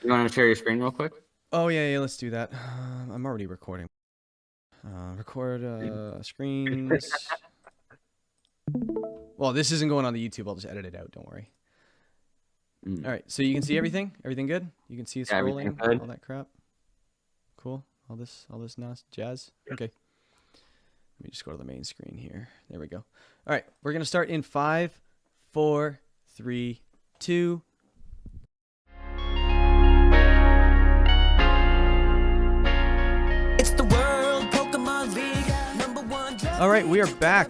You want to share your screen real quick? Oh yeah, let's do that. I'm already recording. Record screens. Well, this isn't going on the YouTube. I'll just edit it out. Don't worry. Mm. All right, so you can see everything. Everything good? You can see it Yeah, everything's scrolling, good. all that crap. Cool. All this nice jazz. Okay. Let me just go to the main screen here. There we go. All right, we're gonna start in 5, 4, 3, 2. It's the World Pokemon League, #1 draft. All right, we are back.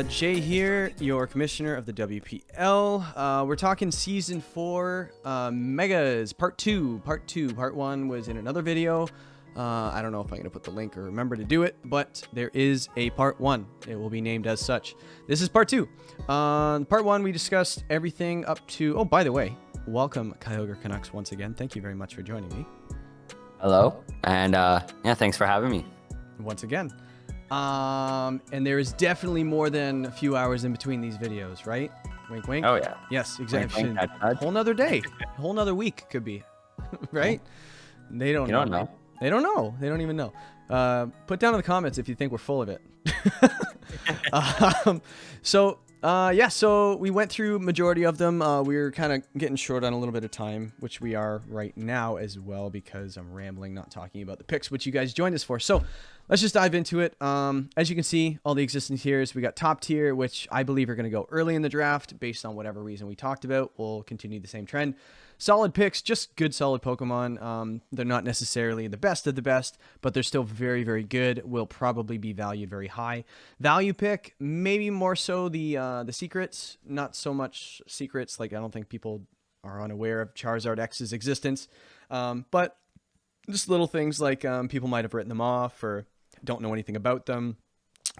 Jay here, your commissioner of the WPL. We're talking season 4, Megas Part 2. Part 1 was in another video. I don't know if I'm gonna put the link or remember to do it, but there is a Part 1. It will be named as such. This is Part 2. Part 1, we discussed everything up to. Oh, by the way, welcome Kyogre Canucks once again. Thank you very much for joining me Hello, and yeah, thanks for having me. once again. And there is definitely more than a few hours in between these videos, right? Wink, wink. Oh yeah, Yes, Wink, exactly. wink, nudge, nudge. Whole nother day, a whole nother week could be, right? They don't You know. don't know. They don't know. They don't even know. Put down in the comments if you think we're full of it. So we went through majority of them. We're kind of getting short on a little bit of time, which we are right now as well because I'm rambling, not talking about the picks, which you guys joined us for. So let's just dive into it. As you can see, all the existing tiers, we got top tier, which I believe are going to go early in the draft based on whatever reason we talked about. We'll continue the same trend. Solid picks, just good, solid Pokemon. They're not necessarily the best of the best, but they're still very, very good. Will probably be valued very high. Value pick, maybe more so the secrets, not so much secrets. Like I don't think people are unaware of Charizard X's existence, but just little things like people might have written them off or don't know anything about them,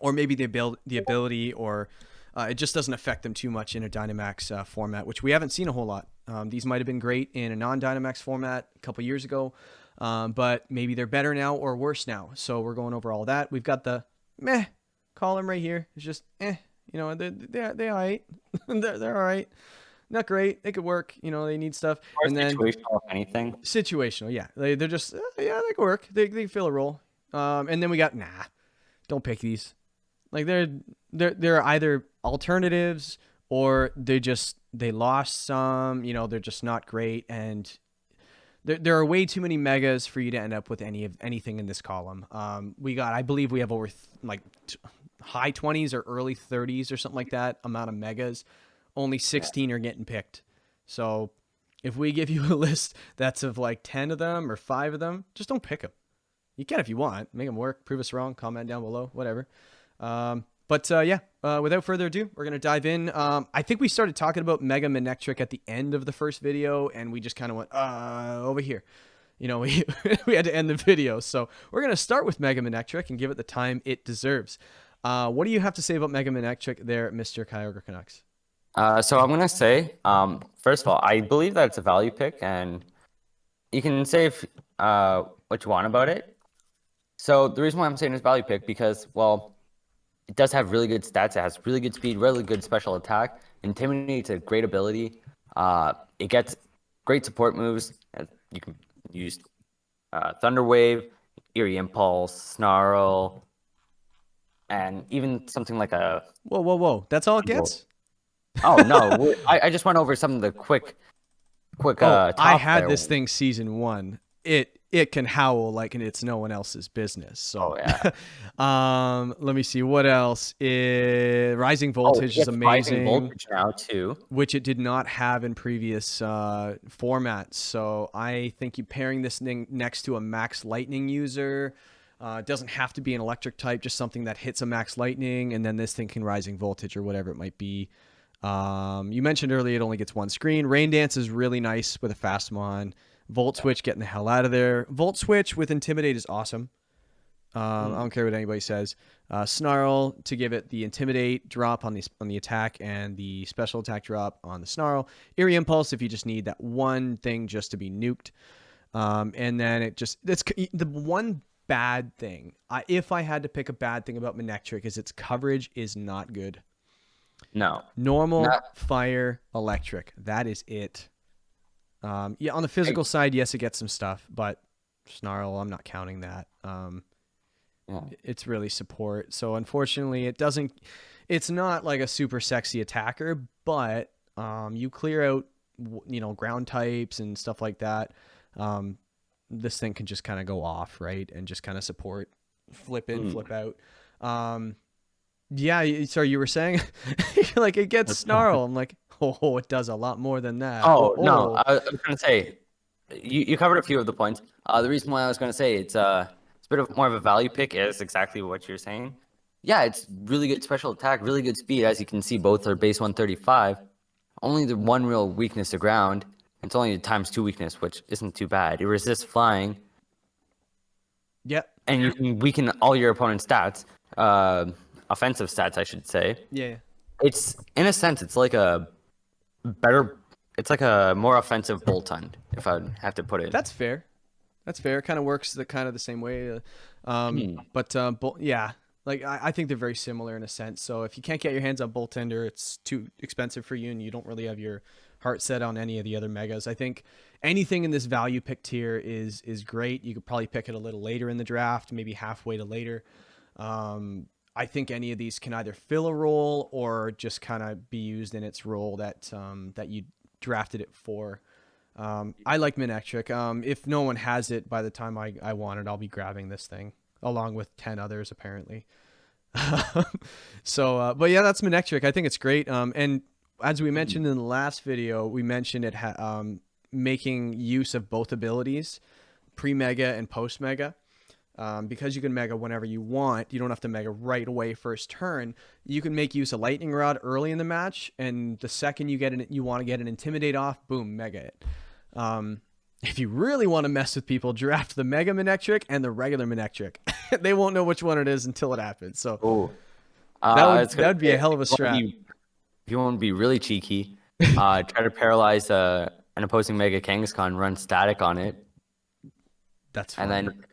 or maybe the ability, or it just doesn't affect them too much in a Dynamax format, which we haven't seen a whole lot. These might have been great in a non-Dynamax format a couple years ago, but maybe they're better now or worse now. So we're going over all that. We've got the meh column right here. It's just they're all right. they're all right. Not great. They could work. They need stuff. Or And then situational, if anything. situational, yeah. They're just yeah, they could work. They fill a role. And then we got don't pick these. Like they're either alternatives or they lost some. They're just not great, and there are way too many megas for you to end up with anything in this column. I believe we have over high 20s or early 30s or something like that amount of megas. Only 16 are getting picked. So if we give you a list that's of like 10 of them or 5 of them, just don't pick them. You can if you want. Make them work. Prove us wrong. Comment down below. Whatever. Without further ado, we're going to dive in. I think we started talking about Mega Manectric at the end of the first video, and we just kind of went over here. We had to end the video. So we're going to start with Mega Manectric and give it the time it deserves. What do you have to say about Mega Manectric there, Mr. Kyogre Canucks? So I'm gonna say, first of all, I believe that it's a value pick, and you can say what you want about it. So the reason why I'm saying it's value pick because, well, it does have really good stats. It has really good speed, really good special attack. Intimidate's a great ability. It gets great support moves. You can use Thunder Wave, Eerie Impulse, Snarl, and even something like a. Whoa! That's all it gets? Oh no! I just went over some of the quick. I had this thing season 1. It can howl like it's no one else's business. So, let me see what else. Rising Voltage is amazing. Rising Voltage now too, which it did not have in previous formats. So I think you pairing this thing next to a Max Lightning user. Doesn't have to be an electric type, just something that hits a Max Lightning, and then this thing can Rising Voltage or whatever it might be. You mentioned earlier it only gets one screen. Rain Dance is really nice with a fast mon. Volt Switch getting the hell out of there. Volt Switch with Intimidate is awesome. I don't care what anybody says. Snarl to give it the Intimidate drop on the attack and the special attack drop on the Snarl. Eerie Impulse if you just need that one thing just to be nuked. And then that's the one bad thing. If I had to pick a bad thing about Manectric is its coverage is not good. No. Normal, fire, electric. That is it. Yeah, on the physical side, yes, it gets some stuff, but Snarl, I'm not counting that. Yeah. It's really support. So unfortunately, it's not like a super sexy attacker, but you clear out, ground types and stuff like that. This thing can just kind of go off, right? And just kind of support, flip in, flip out. Yeah, sorry, you were saying like it gets Snarl. I'm like, oh, it does a lot more than that. Oh, no, I was going to say, you covered a few of the points. The reason why I was going to say it's a bit of more of a value pick is exactly what you're saying. Yeah, it's really good special attack, really good speed. As you can see, both are base 135. Only the one real weakness to ground. It's only a ×2 weakness, which isn't too bad. It resists flying. Yep. And you can weaken all your opponent's stats, offensive stats, I should say. Yeah. It's, in a sense, it's like a more offensive Boltund, if I have to put it. That's fair. That's fair. It kind of works the same way. Yeah, like I think they're very similar in a sense. So if you can't get your hands on Boltund, or it's too expensive for you and you don't really have your heart set on any of the other megas, I think anything in this value pick tier is great. You could probably pick it a little later in the draft, maybe halfway to later. I think any of these can either fill a role or just kind of be used in its role that you drafted it for. I like Manectric. If no one has it by the time I want it, I'll be grabbing this thing along with 10 others apparently. But yeah, that's Manectric. I think it's great. And as we mentioned in the last video, we mentioned it making use of both abilities, pre-mega and post-mega. Because you can mega whenever you want, you don't have to mega right away first turn. You can make use of Lightning Rod early in the match, and the second you want to get an Intimidate off, boom, mega it. If you really want to mess with people, draft the Mega Manectric and the regular Manectric. They won't know which one it is until it happens. So that would be a hell of a strat. If you want to be really cheeky, try to paralyze an opposing Mega Kangaskhan, run static on it. That's fun. And then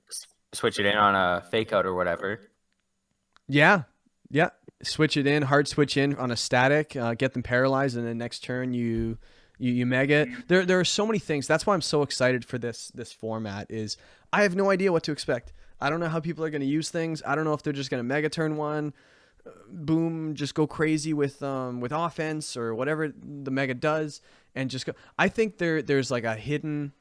switch it in on a fake out or whatever. Yeah. Switch it in, hard switch in on a static, get them paralyzed, and then next turn you mega. There are so many things. That's why I'm so excited for this format. Is I have no idea what to expect. I don't know how people are going to use things. I don't know if they're just going to mega turn one, boom, just go crazy with offense or whatever the mega does, and just go. I think there's like a hidden.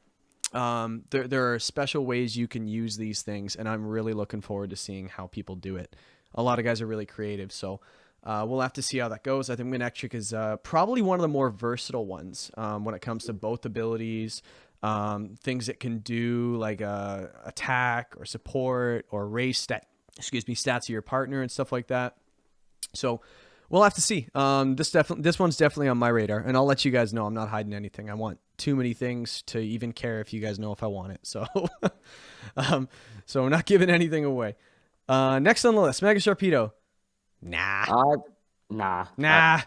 There are special ways you can use these things, and I'm really looking forward to seeing how people do it. A lot of guys are really creative, so we'll have to see how that goes. I think Manectric is probably one of the more versatile ones when it comes to both abilities, things it can do like attack or support or raise stats of your partner and stuff like that. So we'll have to see. This one's definitely on my radar, and I'll let you guys know. I'm not hiding anything. I want too many things to even care if you guys know if I want it. So, so I'm not giving anything away. Next on the list, Mega Sharpedo. Nah. Nah. Nah.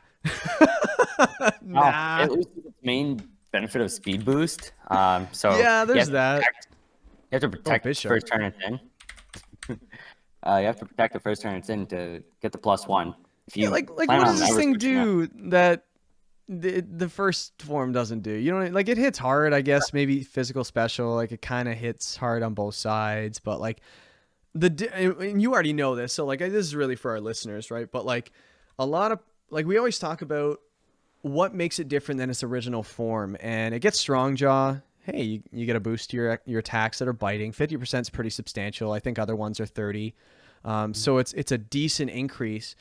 It loses its main benefit of speed boost. So yeah, there's that. You have to protect the Bishop. first turn it's in. You have to protect the first turn it's in to get the +1. If you like plan what on does this ever thing switching up- do that the first form doesn't do? You know, like it hits hard, I guess, maybe physical special, like it kind of hits hard on both sides, but like and you already know this, so like this is really for our listeners, right? But like a lot of, like we always talk about what makes it different than its original form, and it gets Strong Jaw. Hey, you get a boost to your attacks that are biting. 50% is pretty substantial. I think other ones are 30. So it's a decent increase.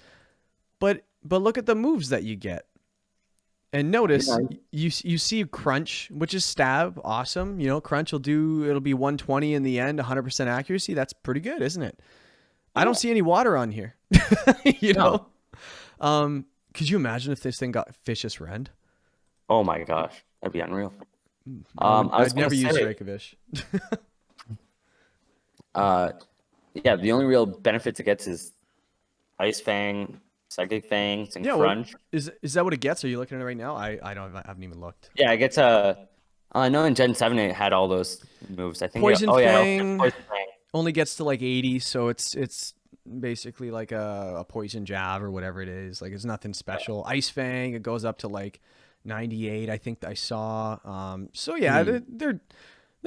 But look at the moves that you get. And notice you see Crunch, which is stab, awesome. You know, Crunch it'll be 120 in the end, 100% accuracy. That's pretty good, isn't it? Yeah. I don't see any water on here. You know. Could you imagine if this thing got Vicious Rend? Oh my gosh, that'd be unreal. I'd never use Reykjavik. Yeah, the only real benefits it gets is Ice Fang, Psychic Fangs, and Crunch. Is that what it gets? Are you looking at it right now? I haven't even looked. Yeah, it gets I know in Gen 7 it had all those moves. I think Poison Fang Poison Fang only gets to like 80, so it's basically like a poison jab or whatever it is. Like it's nothing special. Ice Fang, it goes up to like 98, I think I saw. So yeah, they're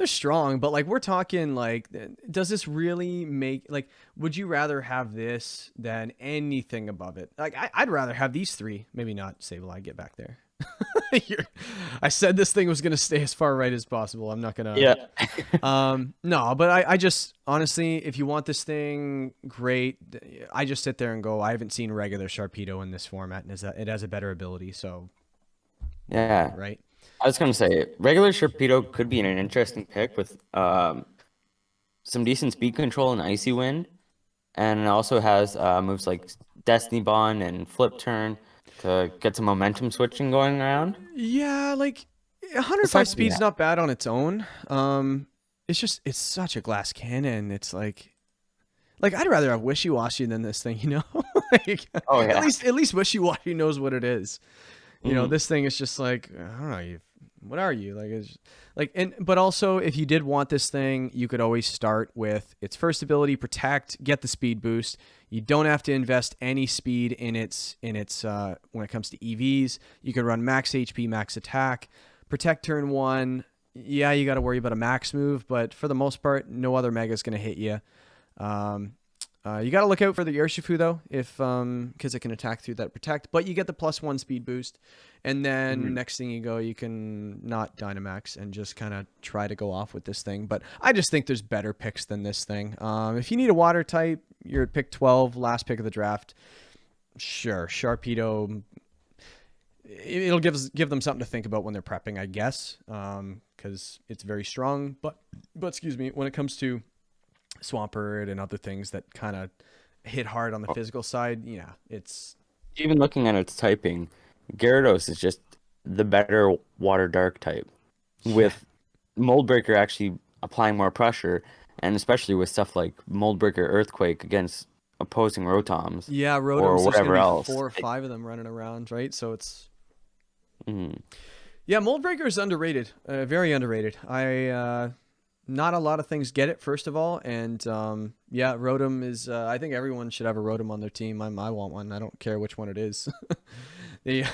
strong, but like we're talking like, does this really make like? Would you rather have this than anything above it? Like I'd rather have these three. Maybe not Sableye. Get back there. I said this thing was gonna stay as far right as possible. I'm not gonna. Yeah. No, but I just honestly, if you want this thing, great. I just sit there and go, I haven't seen regular Sharpedo in this format, and it has a better ability. So Yeah. right. I was gonna say regular Sharpedo could be an interesting pick with some decent speed control and Icy Wind, and it also has moves like Destiny Bond and Flip Turn to get some momentum switching going around. Yeah, like 105 Aside from speed's that- not bad on its own. It's just it's such a glass cannon. It's like I'd rather have Wishy-Washy than this thing, you know? Like, Oh, yeah. At least Wishy-Washy knows what it is. You know, Mhm. this thing is just like, I don't know, what are you? Like it's like but also if you did want this thing, you could always start with its first ability, Protect, get the speed boost. You don't have to invest any speed in its when it comes to EVs. You can run max HP, max attack. Protect turn 1. Yeah, you got to worry about a max move, but for the most part, no other mega is going to hit you. You got to look out for the Urshifu though, if because it can attack through that Protect. But you get the +1 speed boost, and then next thing you can not Dynamax and just kind of try to go off with this thing. But I just think there's better picks than this thing. If you need a water type, you're at pick 12, last pick of the draft. Sure, Sharpedo. It'll give them something to think about when they're prepping, I guess, because it's very strong. But excuse me, when it comes to Swampert and other things that kind of hit hard on the physical side, yeah, it's Even looking at its typing, Gyarados is just the better water dark type, with Mold Breaker actually applying more pressure, and especially with stuff like Mold Breaker Earthquake against opposing Rotoms. yeah, Rotoms. or There's whatever gonna be else. 4 or 5 of them running around, right? So it's Mhm. yeah, Mold Breaker is underrated, very underrated. Not a lot of things get it, first of all, and yeah, Rotom is. I think everyone should have a Rotom on their team. I want one. I don't care which one it is. they're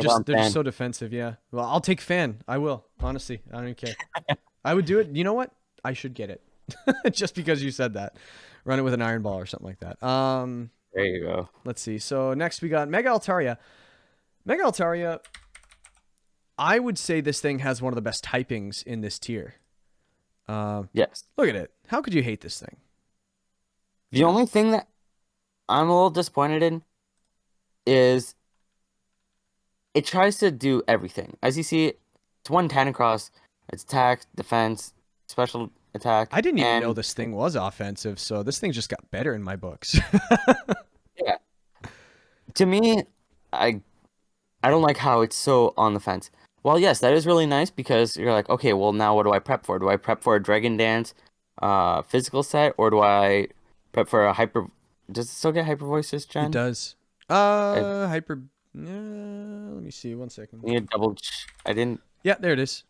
just Fan. so defensive. Yeah. Well, I'll take Fan. I will. Honestly, I don't care. I would do it. You know what? I should get it, just because you said that. Run it with an Iron Ball or something like that. There you go. Let's see. So next we got Mega Altaria. Mega Altaria. I would say this thing has one of the best typings in this tier. Yes. Look at it. How could you hate this thing? The only thing that I'm a little disappointed in is it tries to do everything. As you see, it's one Tentacross, it's attack, defense, special attack. I didn't even know and- this thing was offensive, so this thing just got better in my books. Yeah. To me, I don't like how it's so on the fence. Well, yes, that is really nice because you're like, okay, well now what do I prep for? Do I prep for a Dragon Dance physical set, or do I prep for a hyper? Does it still get hyper voices, Jen? It does. Hyper. Let me see. 1 second. Need a double. I didn't. Yeah, there it is.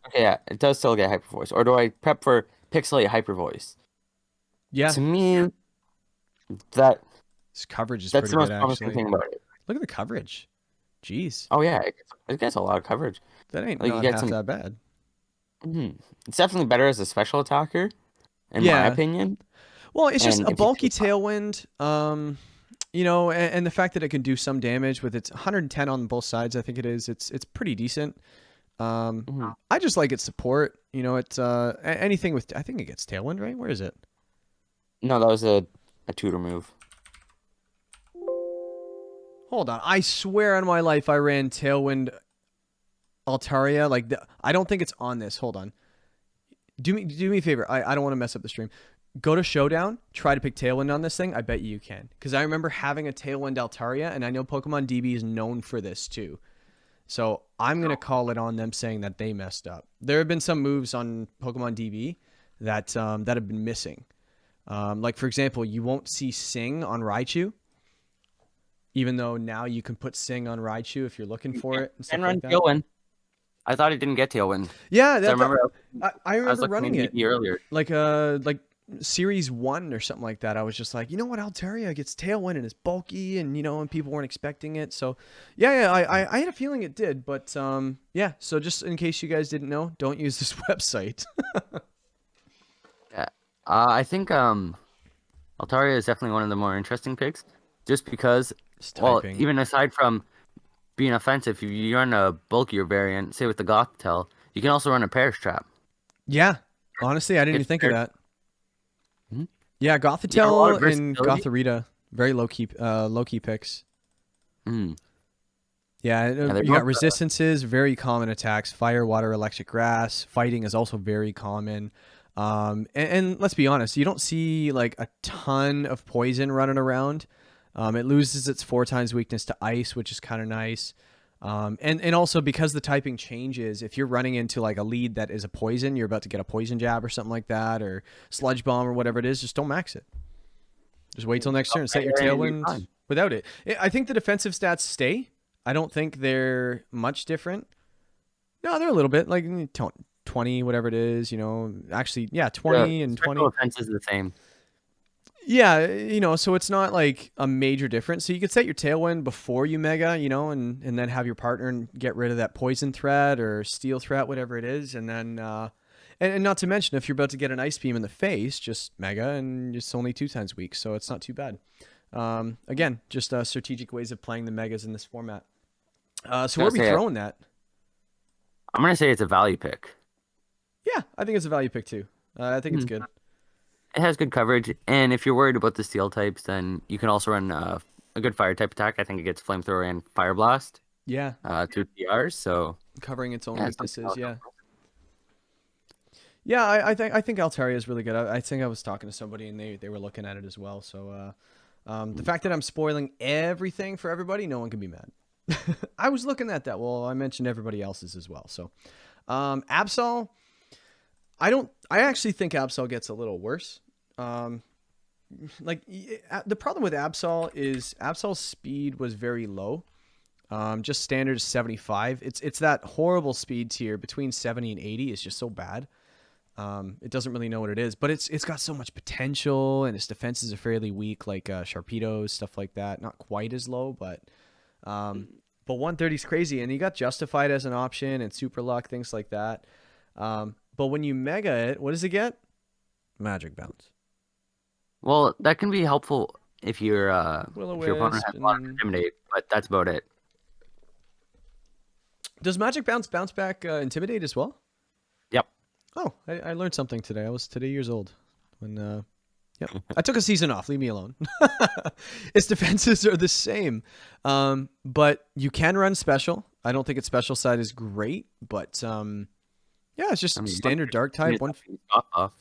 Okay, yeah, it does still get hyper voice. Or do I prep for Pixelate hyper voice? Yeah, To me, that's this coverage is the pretty most good, promising actually. thing about it. Look at the coverage. Jeez, Oh yeah, it gets a lot of coverage. that ain't Like, you not get half some- that bad. It's definitely better as a special attacker, in Yeah. my opinion. Well, it's just And a if you bulky keep- Tailwind. You know, and the fact that it can do some damage with its 110 on both sides, I think it is. It's pretty decent. I just like its support. You know, it's anything with. I think it gets Tailwind, right? Where is it? No, that was a tutor move. Hold on. I swear on my life I ran Tailwind Altaria. Like, I don't think it's on this. Hold on. Do me a favor. I don't want to mess up the stream. Go to Showdown. Try to pick Tailwind on this thing. I bet you can. Because I remember having a Tailwind Altaria, and I know Pokemon DB is known for this too. So I'm going to call it on them saying that they messed up. There have been some moves on Pokemon DB that have been missing. Like, for example, you won't see Sing on Raichu. Even though now you can put Sing on Raichu if you're looking for it and stuff And run like that. Tailwind. I thought it didn't get Tailwind. Yeah, I remember I I was remember looking running at it DB earlier. like Series 1 or something like that, I was just like, you know what, Altaria gets Tailwind and is bulky, and and people weren't expecting it. So yeah, I had a feeling it did, but yeah. So just in case you guys didn't know, don't use this website. Yeah. I think Altaria is definitely one of the more interesting picks, just because, It's well, typing. even aside from being offensive, if you run a bulkier variant, say with the Gothtel, you can also run a Perish Trap. Yeah, honestly, I didn't even It's think of very, that. Mhm. Yeah, Yeah, a lot of Gothitelle and versatility. Gotharita, very low key picks. Mm. Yeah, Yeah, they're you both. got resistances, very common attacks. Fire, water, electric, grass. Fighting is also very common. And let's be honest, you don't see like a ton of poison running around. It loses its 4 times weakness to ice, which is kind of nice. And also because the typing changes, if you're running into like a lead that is a poison, you're about to get a poison jab or something like that, or sludge bomb or whatever it is, just don't max it. Just wait till next turn. Set your And you're tailwind fine. without it. I think the defensive stats stay. I don't think they're much different. No, they're a little bit like 20, whatever it is. Actually, yeah, The 20 and special 20. offense is the same. Yeah, so it's not like a major difference. So you could set your tailwind before you mega, and then have your partner get rid of that poison threat or steel threat, whatever it is, and then and not to mention if you're about to get an ice beam in the face, just mega, and it's only 2 times weak, so it's not too bad. Again, just strategic ways of playing the megas in this format. So where Gonna are we say throwing that? I'm gonna say it's a value pick. Yeah, I think it's a value pick too. I think it's Hmm. good. It has good coverage, and if you're worried about the steel types, then you can also run a good fire type attack. I think it gets flamethrower and fire blast Yeah, through TRs. So covering its own yeah, it's something weaknesses. else. Yeah, yeah. I think Altaria is really good. I think I was talking to somebody and they were looking at it as well. So the fact that I'm spoiling everything for everybody, no one can be mad. I was looking at that. Well, I mentioned everybody else's as well. So Absol, I don't. I actually think Absol gets a little worse. Um, the problem with Absol is Absol's speed was very low. Just standard is 75. It's that horrible speed tier between 70 and 80 is just so bad. It doesn't really know what it is, but it's got so much potential, and its defenses are fairly weak, like Sharpedos, stuff like that. Not quite as low, um, but 130 is crazy, and you got Justified as an option and Super Luck, things like that. But when you mega it, what does it get? Magic Bounce. Well, that can be helpful if your opponent Will-O-Wisp, has a lot of and intimidate, but that's about it. does Magic bounce back Intimidate as well? Yep. Oh, I learned something today. I was today years old when. Yep. I took a season off. Leave me alone. Its defenses are the same, but you can run special. I don't think its special side is great, but yeah, it's I just mean, standard dark type. One, off.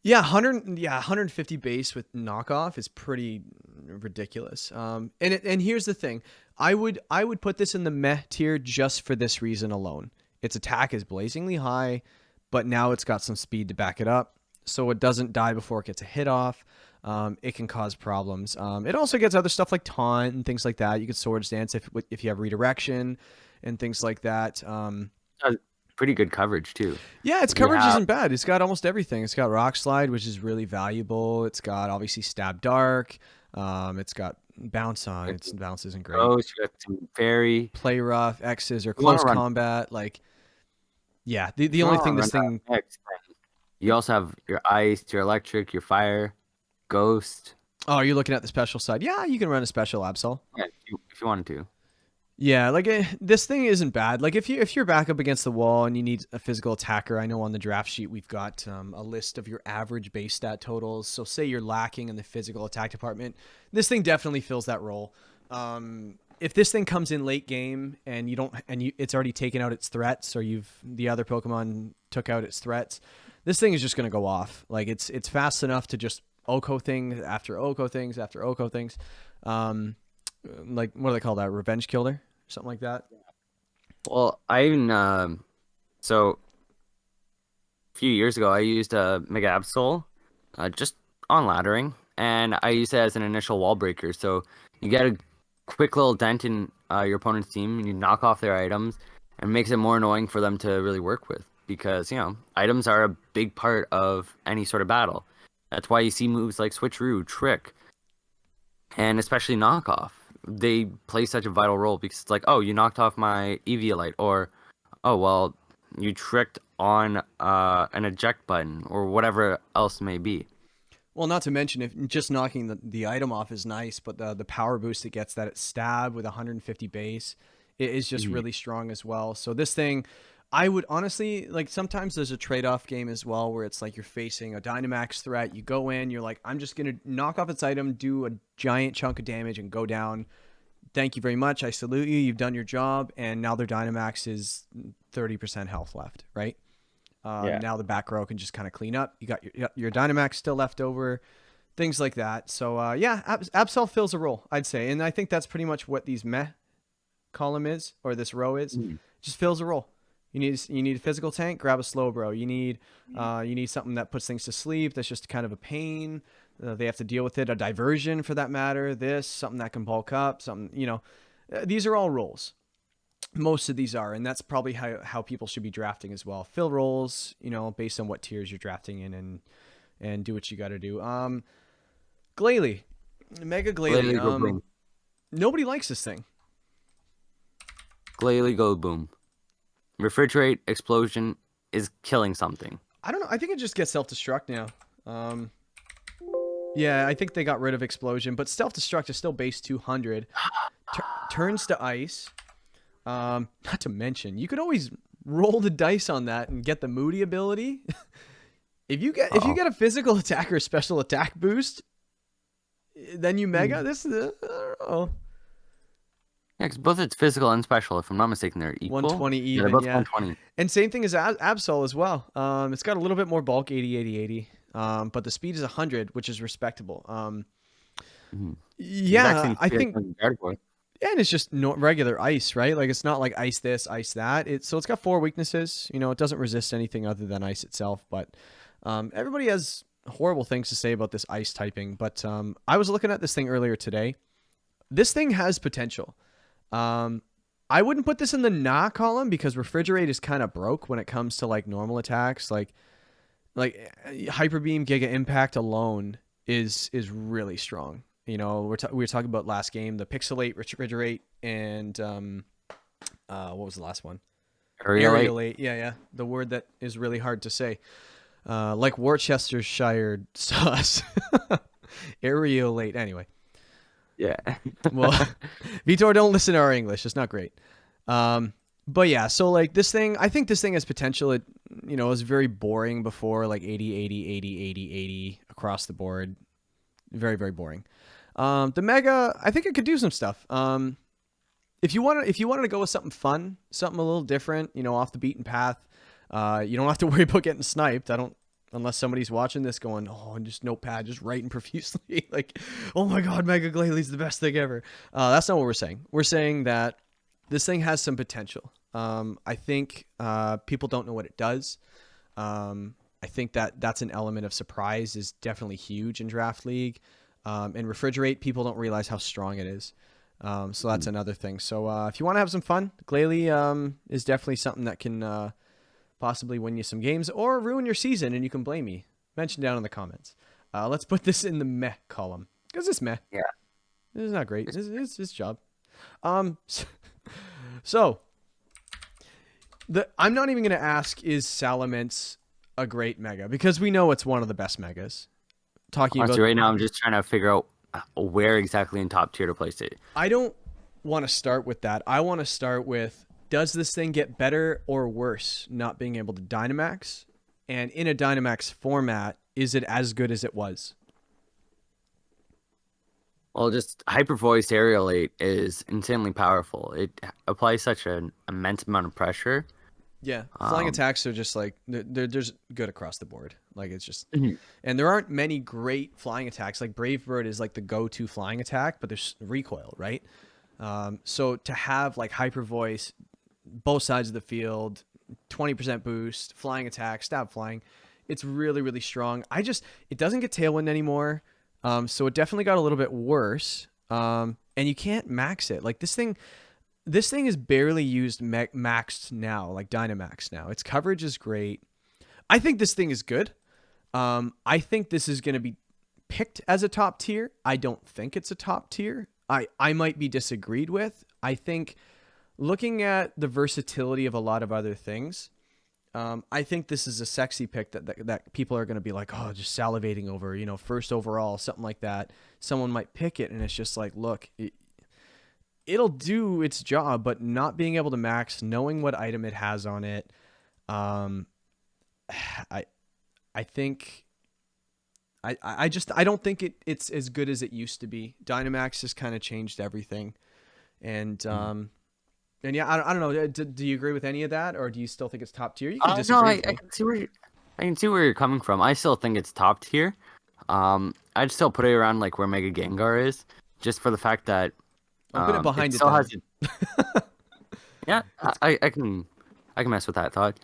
yeah, 150 base with knockoff is pretty ridiculous. And here's the thing, I would put this in the meh tier just for this reason alone. Its attack is blazingly high, but now it's got some speed to back it up, so it doesn't die before it gets a hit off. It can cause problems. It also gets other stuff like taunt and things like that. You can Swords Dance if you have redirection and things like that. Has pretty good coverage too. Yeah, its If you coverage have isn't bad. It's got almost everything. It's got Rock Slide, which is really valuable. It's got obviously Stab Dark. It's got Bounce on. Its bounce isn't great. Ghost, you got some fairy. Play rough, X's, or You want close to run. combat. Like, yeah, the If you only want to thing run this thing. that mix, then you also have your ice, your electric, your fire, ghost. Oh, are you looking at the special side? Yeah, you can run a special Absol. Yeah, if you wanted to. Yeah, like this thing isn't bad. Like if you're back up against the wall and you need a physical attacker, I know on the draft sheet we've got a list of your average base stat totals. So say you're lacking in the physical attack department, this thing definitely fills that role. If this thing comes in late game and it's already taken out its threats, or the other Pokemon took out its threats, this thing is just gonna go off. Like it's fast enough to just Oko things after Oko things after Oko things. Like what do they call that? Revenge killer, something like that. Well, I even so a few years ago I used a Mega Absol just on laddering, and I used it as an initial wall breaker. So you get a quick little dent in your opponent's team, and you knock off their items, and it makes it more annoying for them to really work with, because items are a big part of any sort of battle. That's why you see moves like Switcheroo, Trick, and especially Knockoff. They play such a vital role because it's like, oh, you knocked off my Eviolite, or oh, well, you tricked on an eject button, or whatever else may be. Well, not to mention if just knocking the item off is nice, but the power boost it gets that it's stab with 150 base is just really strong as well. So this thing, I would honestly like sometimes there's a trade-off game as well where it's like you're facing a Dynamax threat. You go in, you're like, I'm just gonna knock off its item, do a giant chunk of damage, and go down. Thank you very much. I salute you. You've done your job, and now their Dynamax is 30% health left, right? Now the back row can just kind of clean up. You got your Dynamax still left over, things like that. So yeah, Absol fills a role, I'd say, and I think that's pretty much what these meh column is, or this row is. Just fills a role. You need a physical tank, grab a Slowbro. You need something that puts things to sleep. That's just kind of a pain. They have to deal with it. A diversion for that matter. Something that can bulk up. Something these are all roles. Most of these are, and that's probably how people should be drafting as well. Fill roles, based on what tiers you're drafting in, and do what you got to do. Glalie, Mega Glalie. Go boom. Nobody likes this thing. Glalie go boom. Refrigerate explosion is killing something. I don't know. I think it just gets self-destruct now. Yeah, I think they got rid of explosion, but self-destruct is still base 200. Turns to ice. Not to mention, you could always roll the dice on that and get the Moody ability. if you get a physical attack or special attack boost, then you mega. This is I don't know. Yeah, because both its physical and special, if I'm not mistaken, they're equal. 120 even. Yeah, they're both yeah. 120. And same thing as Absol as well. It's got a little bit more bulk, 80, 80, 80. But the speed is 100, which is respectable. Yeah, I think. And it's just regular ice, right? Like it's not like ice this, ice that. So it's got 4 weaknesses. It doesn't resist anything other than ice itself. But everybody has horrible things to say about this ice typing. But I was looking at this thing earlier today. This thing has potential. I wouldn't put this in the nah column because Refrigerate is kind of broke when it comes to like normal attacks. Like Hyper Beam, Giga Impact alone is really strong. We were talking about last game, the Pixelate, Refrigerate, and what was the last one? Aerialate. Yeah. The word that is really hard to say. Like Worcestershire sauce. Aerialate. Anyway. Yeah. Well, Vitor, don't listen to our English. It's not great. But yeah, so like this thing, I think this thing has potential. It, was very boring before, like 80, 80, 80, 80, 80 across the board. Very, very boring. The Mega, I think it could do some stuff. If you wanted to go with something fun, something a little different, off the beaten path, you don't have to worry about getting sniped. Unless somebody's watching this going, oh, and just notepad, just writing profusely. Like, oh my God, Mega Glade's the best thing ever. That's not what we're saying. We're saying that this thing has some potential. I think people don't know what it does. I think that's an element of surprise is definitely huge in Draft League. And Refrigerate, people don't realize how strong it is. So that's another thing. So if you want to have some fun, Glalie is definitely something that can possibly win you some games or ruin your season, and you can blame me. Mention down in the comments. Let's put this in the meh column because it's meh. Yeah, this is not great. It's his job. So I'm not even going to ask, is Salamence a great mega? Because we know it's one of the best megas. Honestly, right now, I'm just trying to figure out where exactly in top tier to place it. I don't want to start with that. I want to start with, does this thing get better or worse not being able to Dynamax? And in a Dynamax format, is it as good as it was? Well, just Hyper Voice Aerialate is insanely powerful. It applies such an immense amount of pressure. Yeah, flying attacks are just like, they're just good across the board. Like it's just, and there aren't many great flying attacks. Like Brave Bird is like the go-to flying attack, but there's recoil, right? So to have like Hyper Voice, both sides of the field, 20% boost, flying attack, stab flying, it's really, really strong. It doesn't get Tailwind anymore. So it definitely got a little bit worse. And you can't max it. Like this thing is barely used maxed now, like Dynamax now. Its coverage is great. I think this thing is good. I think this is going to be picked as a top tier. I don't think it's a top tier. I might be disagreed with. I think looking at the versatility of a lot of other things, I think this is a sexy pick that people are going to be like, oh, just salivating over, first overall, something like that. Someone might pick it, and it's just like, look, it'll do its job, but not being able to max, knowing what item it has on it, I think I don't think it's as good as it used to be. Dynamax has kind of changed everything, and yeah, I don't know. Do you agree with any of that, or do you still think it's top tier? You can No, disagree with I me. I can see where you're coming from. I still think it's top tier. I'd still put it around like where Mega Gengar is, just for the fact that I'll put it behind it it. still Then. has it. Yeah, I can mess with that thought.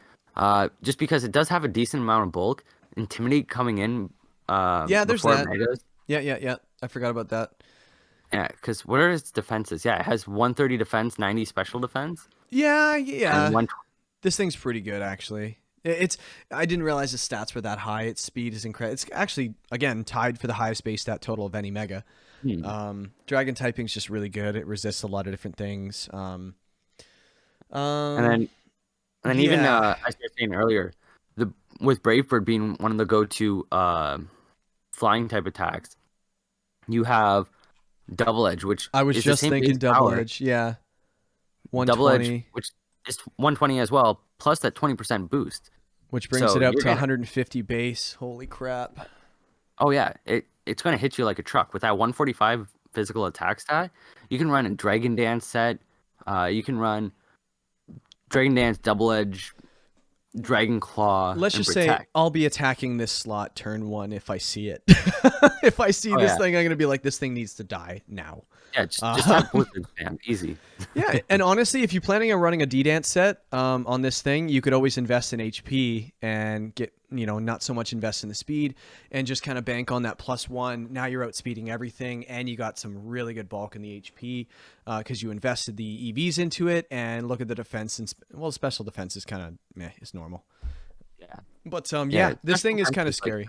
Just because it does have a decent amount of bulk, Intimidate coming in. Yeah, there's Before that. Megas. Yeah. I forgot about that. Yeah, because what are its defenses? Yeah, it has 130 defense, 90 special defense, Yeah. and 120. This thing's pretty good, actually. I didn't realize the stats were that high. Its speed is incredible. It's actually, again, tied for the highest base stat total of any Mega. Dragon typing's just really good. It resists a lot of different things. And then even yeah. I was saying earlier, with Brave Bird being one of the go-to flying type attacks, you have Double Edge, which I was is just the same thinking base double power. edge. Yeah. Double Edge, 120, which is 120 as well, plus that 20% boost. which brings So it up you're to gonna, 150 base. Holy crap. oh yeah, it's gonna hit you like a truck with that 145 physical attack stat. You can run a Dragon Dance set. You can run Dragon Dance, Double Edge, Dragon Claw, Let's and just say Protect. I'll be attacking this slot turn 1 if I see it. If I see Oh, this yeah. thing, I'm going to be like, this thing needs to die now. Yeah, just have Blizzard spam, easy. Yeah, and honestly, if you're planning on running a D-Dance set on this thing, you could always invest in HP and get, not so much invest in the speed and just kind of bank on that +1. Now you're outspeeding everything, and you got some really good bulk in the HP because you invested the EVs into it. And look at the defense, and special defense is kind of meh, it's normal. Yeah. But Yeah, this thing is special kind of defense is, like,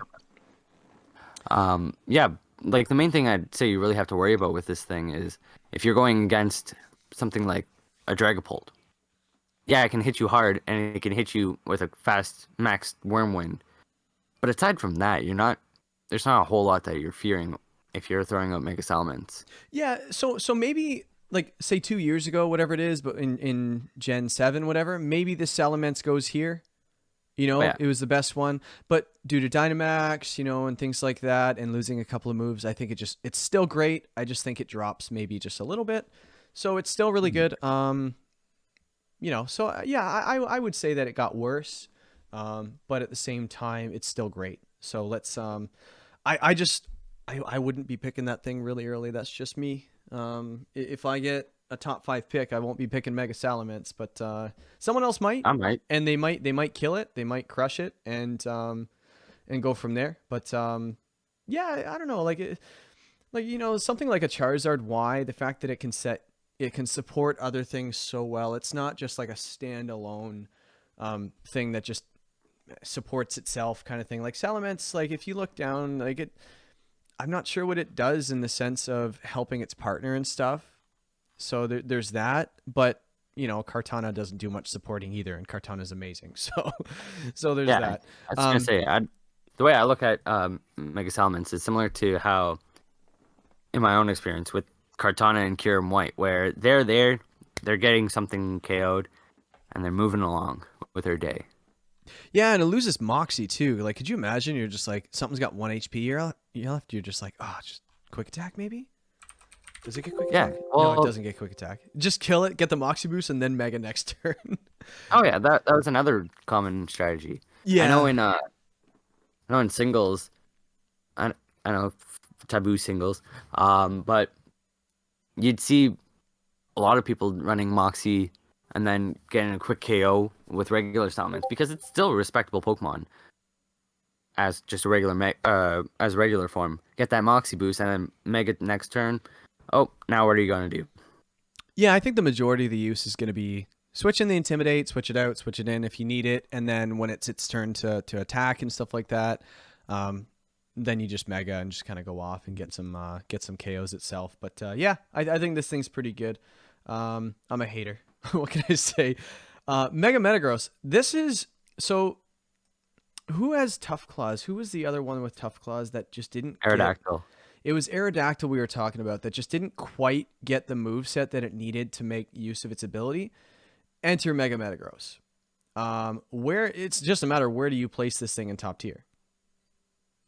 scary. Yeah, like the main thing I'd say you really have to worry about with this thing is if you're going against something like a Dragapult. Yeah, it can hit you hard and it can hit you with a fast max Wormwind. But aside from that, there's not a whole lot that you're fearing if you're throwing out Mega Salamence. Yeah, so maybe like say 2 years ago, whatever it is, but in Gen 7, whatever, maybe the Salamence goes here. Yeah. It was the best one, but due to Dynamax, and things like that, and losing a couple of moves, I think it's still great. I just think it drops maybe just a little bit, so it's still really good. So yeah, I would say that it got worse, but at the same time, it's still great. So let's I wouldn't be picking that thing really early. That's just me. If I get a top 5 pick, I won't be picking Mega Salamence, but someone else might. I might. And they might kill it. They might crush it and go from there. But yeah, I don't know. Something like a Charizard Y, the fact that it can support other things so well. It's not just like a standalone thing that just supports itself kind of thing. Like Salamence, like if you look down, I'm not sure what it does in the sense of helping its partner and stuff. So there's that, but Kartana doesn't do much supporting either, and Kartana's amazing. So there's that. I was gonna say, the way I look at Mega Salamence is similar to how, in my own experience with Kartana and Kyurem White, where they're getting something KO'd, and they're moving along with their day. Yeah, and it loses Moxie too. Like, could you imagine? You're just like something's got 1 HP. You're left. You're just like, just quick attack maybe. Does it get quick attack? No, it doesn't get quick attack. Just kill it, get the Moxie boost, and then Mega next turn. Oh yeah, that was another common strategy. Yeah. I know in singles, I know taboo singles, but you'd see a lot of people running Moxie and then getting a quick KO with regular Salamence because it's still a respectable Pokemon as just a regular form. Get that Moxie boost and then Mega next turn. Oh, now what are you going to do? Yeah, I think the majority of the use is going to be switch in the Intimidate, switch it out, switch it in if you need it, and then when it's its turn to attack and stuff like that, then you just Mega and just kind of go off and get some KOs itself. But yeah, I think this thing's pretty good. I'm a hater. What can I say? Mega Metagross. This is so. Who has Tough Claws? Who was the other one with Tough Claws that just didn't? Aerodactyl. It was Aerodactyl we were talking about that just didn't quite get the moveset that it needed to make use of its ability. Enter Mega Metagross. Where it's just a matter of where do you place this thing in top tier?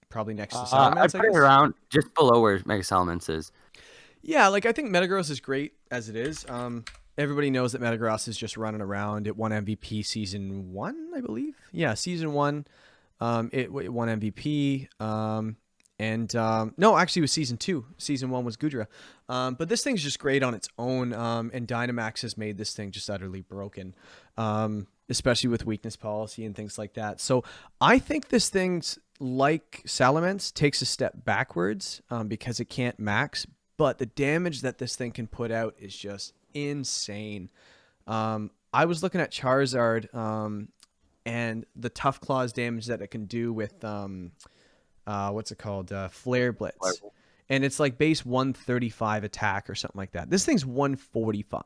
Probably next to I'd Salamence, put it around just below where Mega Salamence is. Yeah, like I think Metagross is great as it is. Everybody knows that Metagross is just running around. It won MVP season 1, I believe. Yeah, season 1. It won MVP. No, actually it was season 2. Season 1 was Goodra. But this thing's just great on its own. And Dynamax has made this thing just utterly broken. Especially with weakness policy and things like that. So I think this thing's like Salamence takes a step backwards because it can't max. But the damage that this thing can put out is just insane. I was looking at Charizard and the Tough Claws damage that it can do with what's it called? Flare Blitz. And it's like base 135 attack or something like that. This thing's 145.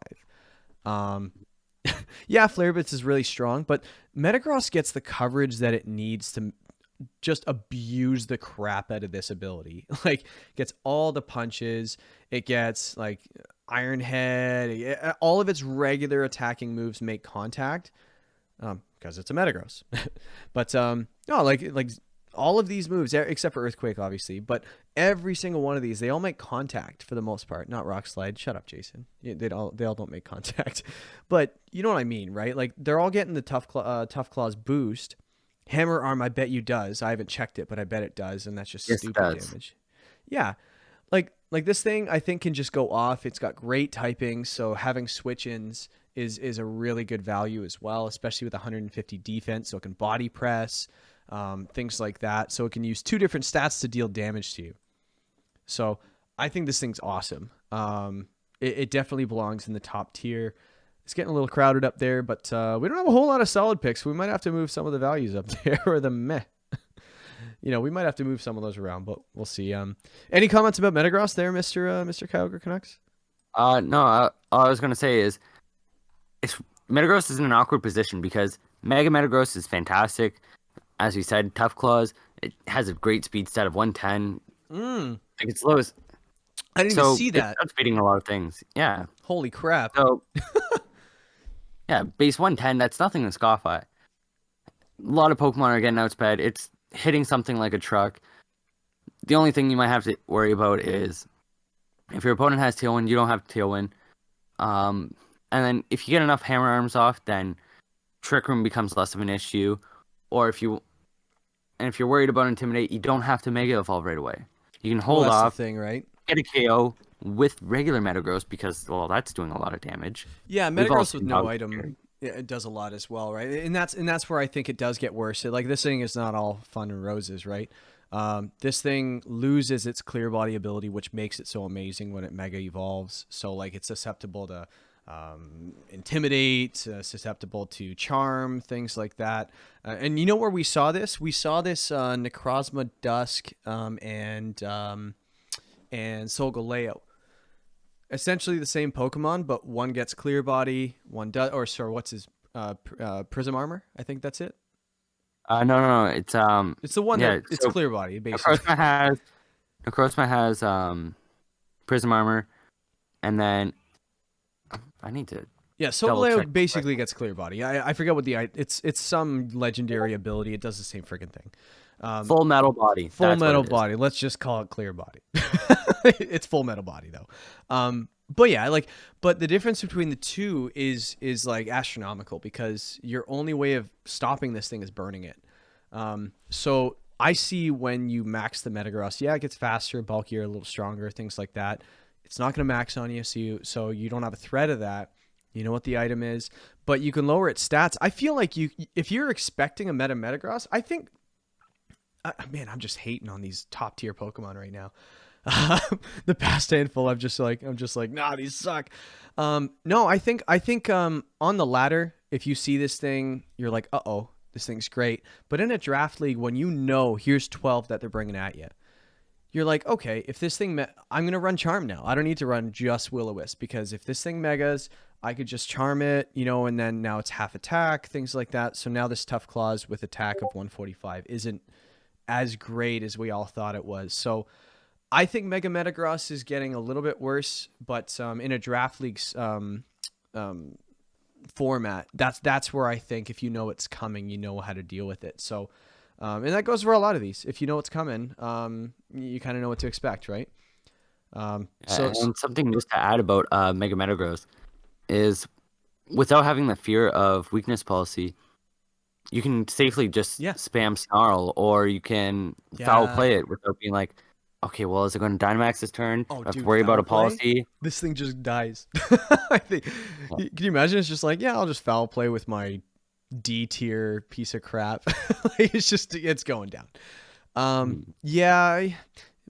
Yeah, Flare Blitz is really strong, but Metagross gets the coverage that it needs to just abuse the crap out of this ability. Like, gets all the punches. It gets like Iron Head. All of its regular attacking moves make contact because it's a Metagross. But no, like all of these moves, except for Earthquake, obviously, but every single one of these, they all make contact for the most part. Not Rock Slide. Shut up, Jason. They all don't make contact. But you know what I mean, right? Like, they're all getting the Tough Claws boost. Hammer Arm, I bet you does. I haven't checked it, but I bet it does, and that's just stupid damage. Yeah. Like this thing, I think, can just go off. It's got great typing, so having switch-ins is a really good value as well, especially with 150 defense, so it can body press, things like that. So it can use 2 different stats to deal damage to you. So I think this thing's awesome. It definitely belongs in the top tier. It's getting a little crowded up there, but we don't have a whole lot of solid picks. We might have to move some of the values up there, or the meh. We might have to move some of those around, but we'll see. Any comments about Metagross there, Mr. Kyogre Canucks? No, all I was going to say is Metagross is in an awkward position because Mega Metagross is fantastic. As we said, Tough Claws, it has a great speed stat of 110. Like, it's lowest. I didn't even see that. It's beating a lot of things. Yeah. Holy crap. So, yeah, base 110, that's nothing to scoff at. A lot of Pokemon are getting outsped. It's hitting something like a truck. The only thing you might have to worry about is if your opponent has Tailwind, you don't have Tailwind. And then if you get enough Hammer Arms off, then Trick Room becomes less of an issue. Or if you're worried about Intimidate, you don't have to Mega Evolve right away. You can hold that's off, the thing, right? get a KO with regular Metagross because, well, that's doing a lot of damage. Yeah, We've all Metagross with seen no how- item, it does a lot as well, right? And that's where I think it does get worse. Like, this thing is not all fun and roses, right? This thing loses its Clear Body ability, which makes it so amazing when it Mega Evolves. So, like, it's susceptible to Intimidate, susceptible to Charm, things like that. And you know where we saw this? We saw this Necrozma Dusk and Solgaleo. Essentially the same Pokemon, but one gets Clear Body, one does, or sorry, what's his Prism Armor? I think that's it. No, it's the one yeah, that it's so Clear Body, basically. Necrozma has Prism Armor, and then I need to. Yeah, double Solgaleo check basically gets Clear Body. I forget what it's some legendary ability. It does the same freaking thing. Full Metal Body. Full That's what Metal it is. Body. Let's just call it Clear Body. It's Full Metal Body though. But yeah, but the difference between the two is like astronomical because your only way of stopping this thing is burning it. So I see when you max the Metagross, yeah, it gets faster, bulkier, a little stronger, things like that. It's not going to max on you, so you don't have a threat of that. You know what the item is, but you can lower its stats. I feel like if you're expecting a Metagross, I think, man, I'm just hating on these top tier Pokemon right now. The past handful, I'm just like, nah, these suck. No, I think on the ladder, if you see this thing, you're like, uh-oh, This thing's great. But in a draft league, when you know here's 12 that they're bringing at you, you're like, okay, if this thing, I'm going to run Charm now. I don't need to run just Will-O-Wisp, because if this thing megas, I could just Charm it, you know, and then now it's half attack, things like that. So now this Tough Claws with attack of 145 isn't as great as we all thought it was. So I think Mega Metagross is getting a little bit worse, but in a draft league's format, that's where I think if you know it's coming, you know how to deal with it. So, and that goes for a lot of these. If you know what's coming, you kind of know what to expect, right? And something just to add about Mega Metagross is, without having the fear of weakness policy, you can safely just spam Snarl, or you can foul play it without being like, okay, well, is it going to Dynamax this turn? Oh, I have to dude, worry about a foul play? policy. This thing just dies. I think. Can you imagine? It's just like, yeah, I'll just foul play with my D tier piece of crap. It's going down. Yeah.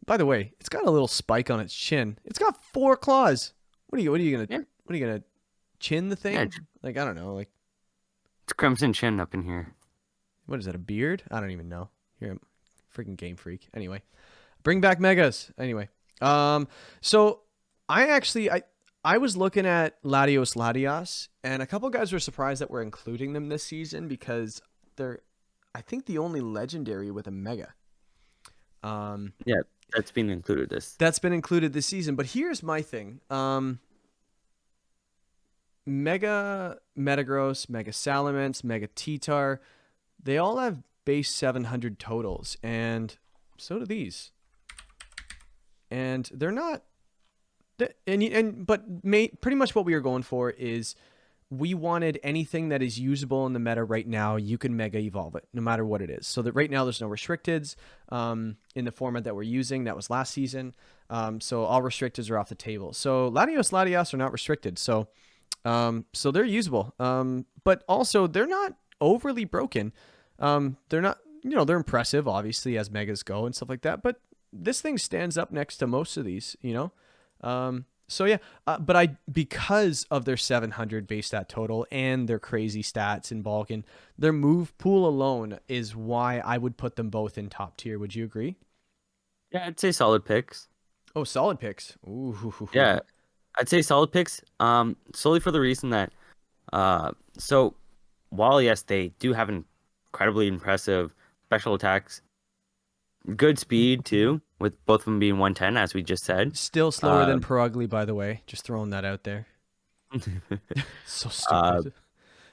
By the way, it's got a little spike on its chin. It's got 4 claws. What are you gonna chin the thing? Yeah. Like, I don't know. Like, It's Crimson Chin up in here. what is that? A beard? I don't even know. Here, I'm freaking Game Freak. Anyway, bring back Megas. Anyway, so I was looking at Latios, and a couple guys were surprised that we're including them this season because they're, I think, the only legendary with a Mega. Yeah, that's been included That's been included this season. But here's my thing. Mega Metagross, Mega Salamence, Mega Titar, they all have base 700 totals, and so do these. And they're not, pretty much what we are going for is we wanted anything that is usable in the meta right now. You can Mega Evolve it, no matter what it is. So that right now there's no restricteds in the format that we're using. That was last season. So all restricteds are off the table. So Latios are not restricted. So they're usable. But also they're not overly broken. They're not, they're impressive, obviously, as Megas go and stuff like that. But this thing stands up next to most of these, So yeah, but because of their 700 base stat total and their crazy stats in bulk and their move pool alone is why I would put them both in top tier. Would you agree? Yeah, I'd say solid picks. Oh, solid picks. Ooh. Yeah, I'd say solid picks. Solely for the reason that, so while yes, they do have incredibly impressive special attacks, good speed too, with both of them being 110, as we just said. Still slower than Perugly, by the way. Just throwing that out there. So stupid.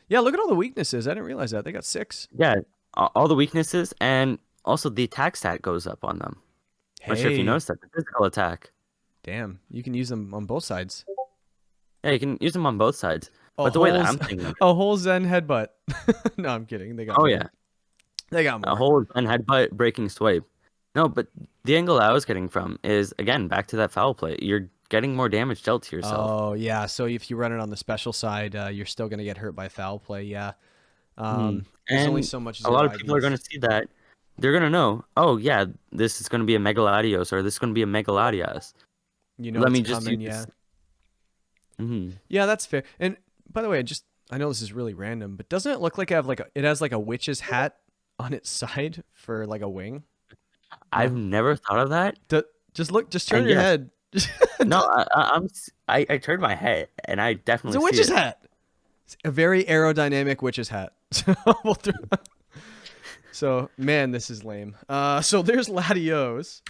Yeah, look at all the weaknesses. I didn't realize that. They got 6. Yeah, all the weaknesses, and also the attack stat goes up on them. I'm not sure if you noticed that. The physical attack. Damn, you can use them on both sides. Yeah, you can use them on both sides. But the way that I'm thinking, a whole Zen headbutt. No, I'm kidding. They got. Oh yeah, they got more. A whole Zen headbutt, breaking swipe. No, but the angle I was getting from is, again, back to that foul play. You're getting more damage dealt to yourself. Oh yeah, so if you run it on the special side, you're still gonna get hurt by foul play. Yeah. There's only so much. A lot of people are gonna see that. They're gonna know. Oh yeah, this is gonna be a Mega Latios, or this is gonna be a Mega Latias. Let me just coming, yeah. Yeah, that's fair. And by the way, I know this is really random, but doesn't it look like it has like a witch's hat on its side for like a wing? I've never thought of that. Just turn your head. No, I turned my head, and I definitely it's a witch's hat. It's a very aerodynamic witch's hat. So man, this is lame. So there's Latios.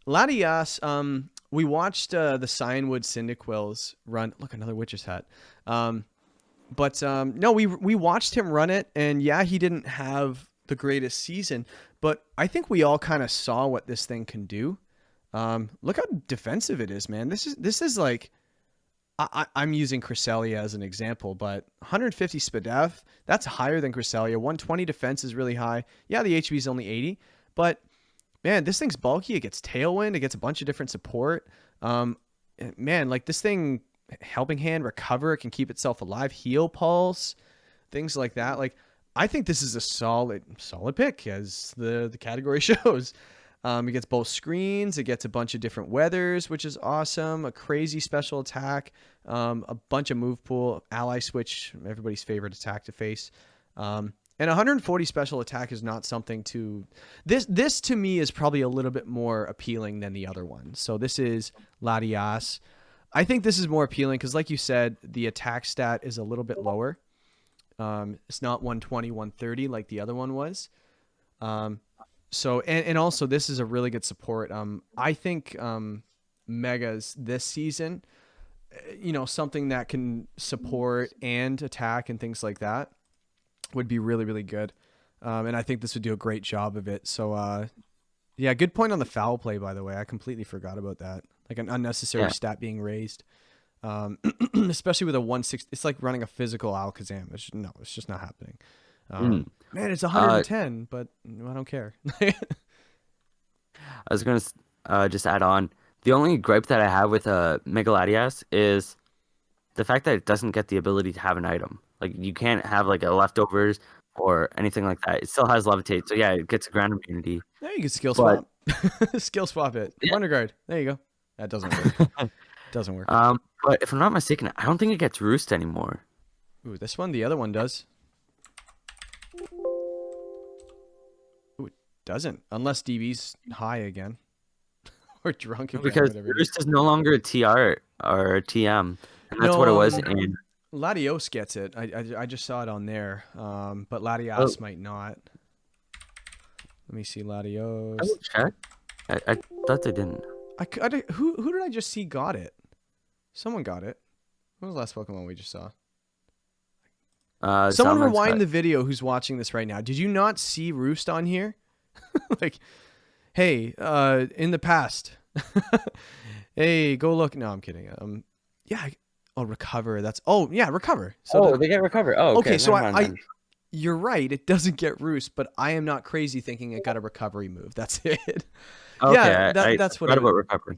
Latias. We watched the Cyanwood Cyndaquils run. Look, another witch's hat. No, we watched him run it, and yeah, he didn't have the greatest season, but I think we all kind of saw what this thing can do. Look how defensive it is, man. This is like, I'm using Cresselia as an example, but 150 SPDF, that's higher than Cresselia. 120 defense is really high. Yeah, the HP is only 80, but man, this thing's bulky. It gets Tailwind. It gets a bunch of different support. Man, like this thing, Helping Hand, Recover, it can keep itself alive, Heal Pulse, things like that. Like, I think this is a solid pick, as the category shows. It gets both screens. It gets a bunch of different weathers, which is awesome. A crazy special attack. A bunch of move pool. Ally switch, everybody's favorite attack to face. And 140 special attack is not something to this to me is probably a little bit more appealing than the other one. So this is Latias. I think this is more appealing because, like you said, the attack stat is a little bit lower. It's not 120, 130 like the other one was. So and also this is a really good support. I think Megas this season, something that can support and attack and things like that would be really, really good. And I think this would do a great job of it. So, yeah, good point on the foul play, by the way. I completely forgot about that. Like an unnecessary stat being raised. Especially with a 160. It's like running a physical Alakazam. It's just not happening. Man, it's 110, but I don't care. I was going to just add on. The only gripe that I have with Mega Latias is the fact that it doesn't get the ability to have an item. Like, you can't have like a leftovers or anything like that. It still has levitate, so yeah, it gets a ground immunity. Yeah, you can skill swap. Skill swap it. Yeah. Wonder Guard. There you go. That doesn't work. Doesn't work. But if I'm not mistaken, I don't think it gets Roost anymore. Ooh, this one, the other one does. Ooh, it doesn't. Unless DB's high again. Or drunk again. Because Roost is no longer a TR or a TM. And that's what it was in... Latios gets it. I just saw it on there. But Latias might not. Let me see Latios. I will check. I thought they didn't. Who did I just see got it? Someone got it. What was the last Pokemon we just saw? Someone rewind the video who's watching this right now. Did you not see Roost on here? Like, hey, in the past. Hey, go look. No, I'm kidding. Yeah. Recover. Recover. So they get Recover. Oh, okay. So you're right. It doesn't get Roost, but I am not crazy thinking it got a recovery move. That's it. Okay, yeah, that's what I about Recover.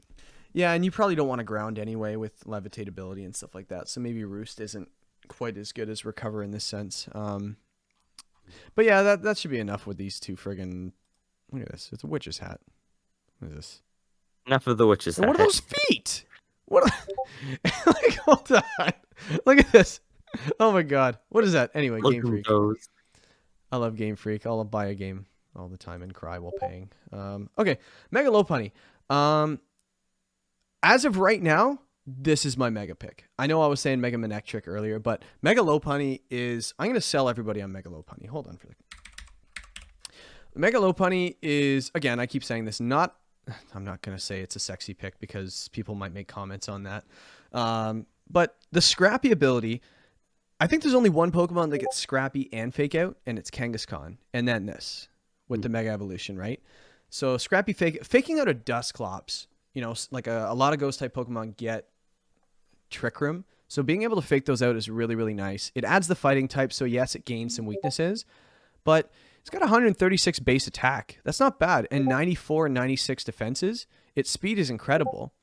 Yeah, and you probably don't want to ground anyway with levitate ability and stuff like that. So maybe Roost isn't quite as good as Recover in this sense. But yeah, that should be enough with these two friggin'. Look at this. It's a witch's hat. What is this? Enough of the witch's hat. What are those feet? What? Like, hold on. Look at this. Oh my god. What is that? Anyway, Game Freak. I love Game Freak. I'll buy a game all the time and cry while paying. Okay, Mega Lopunny. As of right now, this is my mega pick. I know I was saying Mega Manectric earlier, but Mega Lopunny is... I'm going to sell everybody on Mega Lopunny. Hold on for a second. Mega Lopunny is, again, I keep saying this, I'm not going to say it's a sexy pick because people might make comments on that. But the Scrappy ability, I think there's only one Pokemon that gets Scrappy and Fake Out, and it's Kangaskhan. And then this with the Mega Evolution, right? So Scrappy faking out a Dusclops, like a lot of Ghost type Pokemon get Trick Room. So being able to fake those out is really, really nice. It adds the fighting type, so yes, it gains some weaknesses, but it's got 136 base attack. That's not bad. And 94 and 96 defenses. Its speed is incredible.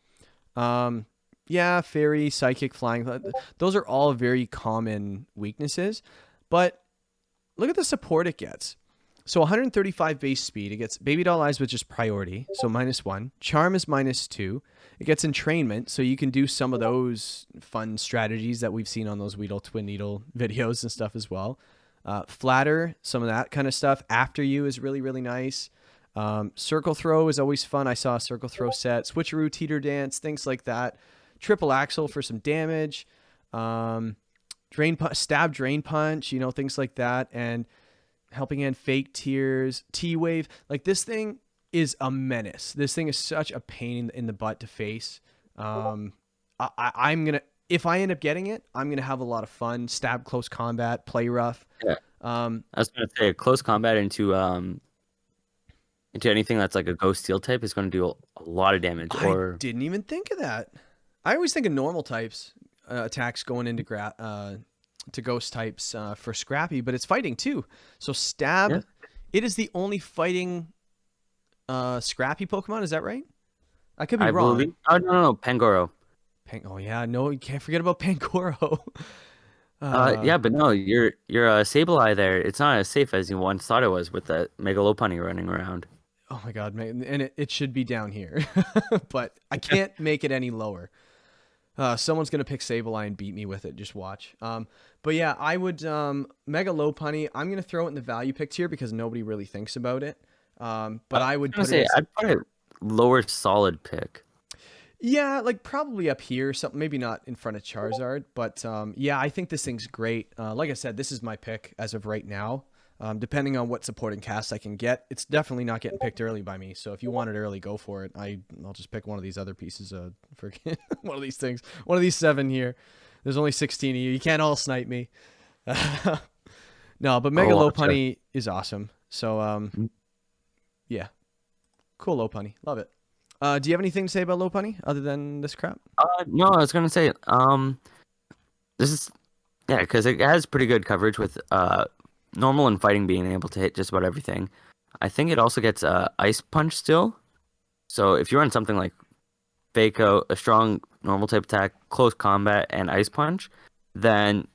Yeah, Fairy, Psychic, Flying. Those are all very common weaknesses. But look at the support it gets. So 135 base speed. It gets Baby Doll Eyes with just priority. So -1. Charm is -2. It gets Entrainment. So you can do some of those fun strategies that we've seen on those Weedle Twin Needle videos and stuff as well. Flatter, some of that kind of stuff. After You is really, really nice. Circle Throw is always fun. I saw a Circle Throw set. Switcheroo, Teeter Dance, things like that. Triple Axle for some damage. Stab, Drain Punch, things like that. And Helping Hand, Fake Tears, T-Wave. Like, this thing is a menace. This thing is such a pain in the butt to face. I'm going to... If I end up getting it, I'm going to have a lot of fun. Stab, close combat, play rough. Yeah. I was going to say close combat into anything that's like a Ghost Steel type is going to do a lot of damage. I didn't even think of that. I always think of normal types attacks going into to Ghost types for Scrappy, but it's fighting too. So Stab, it is the only fighting Scrappy Pokemon. Is that right? I could be wrong. No, Pangoro. Oh yeah, no, you can't forget about Pangoro. Yeah, but no, your Sableye there, it's not as safe as you once thought it was with that Mega Lopunny running around. Oh my god, man, and it should be down here, but I can't make it any lower. Someone's gonna pick Sableye and beat me with it. Just watch. But yeah, I would Mega Lopunny. I'm gonna throw it in the value pick tier because nobody really thinks about it. But I would put it as, I'd put it lower solid pick. yeah, like probably up here, something maybe not in front of Charizard, but yeah, I think this thing's great. Like I said, this is my pick as of right now. Depending on what supporting cast I can get, it's definitely not getting picked early by me. So if you want it early, go for it. I'll just pick one of these other pieces of freaking one of these things, one of these 7 here. There's only 16 of you. You can't all snipe me. No, but Mega Lopunny is awesome. So yeah, cool Lopunny, love it. Do you have anything to say about Lopunny other than this crap? No, I was gonna say, this is, yeah, because it has pretty good coverage with normal and fighting being able to hit just about everything. I think it also gets Ice Punch still. So if you run something like Fako, a strong normal type attack, close combat, and Ice Punch, then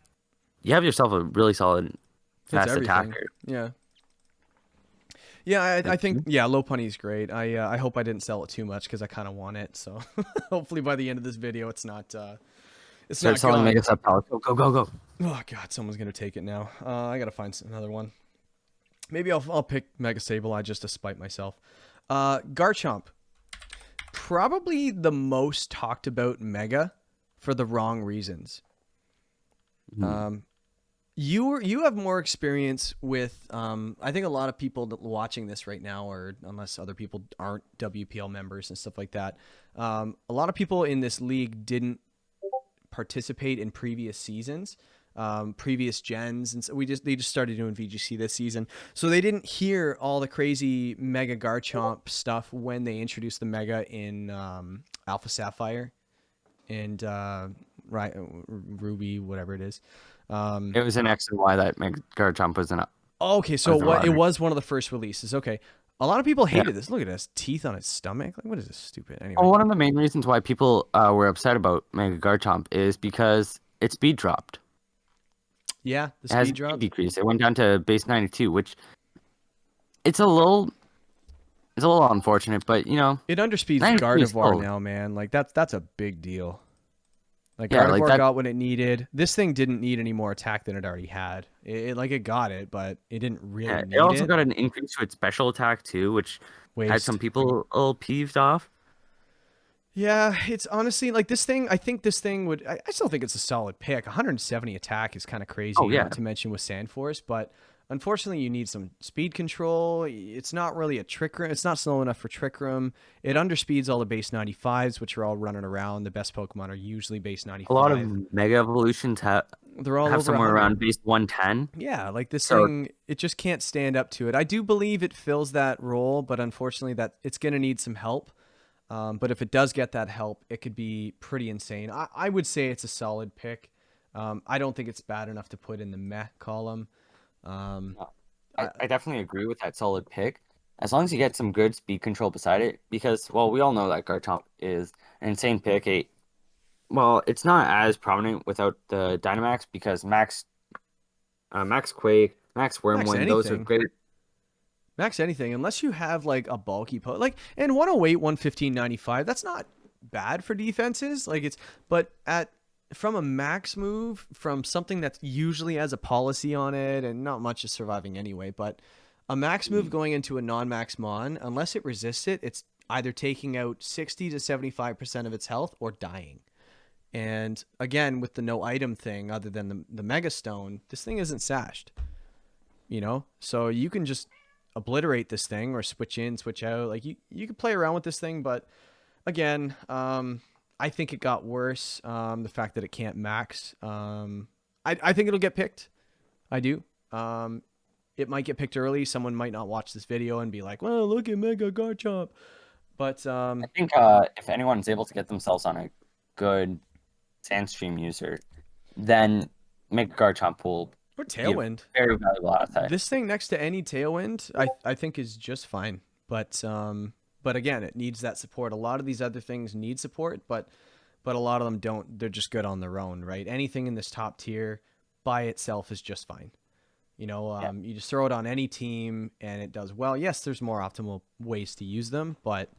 you have yourself a really solid fast attacker. Yeah. Yeah, I think Lopunny is great. I hope I didn't sell it too much because I kind of want it. So hopefully by the end of this video, it's not Start selling Mega Sub Palace. Go. Oh god, someone's gonna take it now. I gotta find another one. Maybe I'll pick Mega Sableye just to spite myself. Garchomp, probably the most talked about Mega for the wrong reasons. You have more experience with I think a lot of people watching this right now, or unless other people aren't WPL members and stuff like that, a lot of people in this league didn't participate in previous seasons, previous gens, and so they just started doing VGC this season, so they didn't hear all the crazy Mega Garchomp stuff when they introduced the Mega in Alpha Sapphire and Ruby, whatever it is. It was an X and Y that Mega Garchomp was in. Okay, so it was one of the first releases. Okay. A lot of people hated this. Look at this. Teeth on its stomach. Like, what is this stupid? Anyway. Well, one of the main reasons why people were upset about Mega Garchomp is because its speed dropped. Yeah, the It has speed drop decreased. It went down to base 92, which it's a little unfortunate, but you know, it underspeeds 92 is Gardevoir slow. now, man. Like that's a big deal. Like Yeah, Gardevoir like that- got what it needed. This thing didn't need any more attack than it already had. It got it, but it didn't really Yeah, need it also it. got an increase to its special attack too, which had Waste. some people a little peeved off. Yeah, it's honestly like this thing. I think this thing would. I still think it's a solid pick. 170 attack is kind of crazy. Oh, yeah. Not to mention with Sandforce, but unfortunately, you need some speed control. It's not really a Trick Room. It's not slow enough for Trick Room. It underspeeds all the base 95s, which are all running around. The best Pokemon are usually base 95. A lot of Mega Evolutions They're all have over somewhere 100. around base 110. Yeah, like this So- thing, it just can't stand up to it. I do believe it fills that role, but unfortunately, that it's going to need some help. But if it does get that help, it could be pretty insane. I would say it's a solid pick. I don't think it's bad enough to put in the meh column. I definitely agree with that solid pick, as long as you get some good speed control beside it. Because, well, we all know that Garchomp is an insane pick. It's not as prominent without the Dynamax because Max Quake, Max Wormwind, those are anything. great. Max anything, unless you have like a bulky and 108, 115, 95. That's not bad for defenses. From a max move, from something that usually has a policy on it, and not much is surviving anyway, but a max move going into a non-max mon, unless it resists it, it's either taking out 60 to 75% of its health or dying. And again, with the no item thing, other than the Mega Stone, this thing isn't sashed. So you can just obliterate this thing or switch in, switch out. Like you could play around with this thing, but again, I think it got worse. The fact that it can't max. I think it'll get picked. I do. It might get picked early. Someone might not watch this video and be like, "Well, look at Mega Garchomp." But I think if anyone's able to get themselves on a good Sandstream user, then Mega Garchomp will or be a Tailwind. very valuable asset. This thing next to any Tailwind, I think is just fine. But again, it needs that support. A lot of these other things need support, but a lot of them don't. They're just good on their own, right? Anything in this top tier by itself is just fine. You just throw it on any team and it does well. Yes, there's more optimal ways to use them, but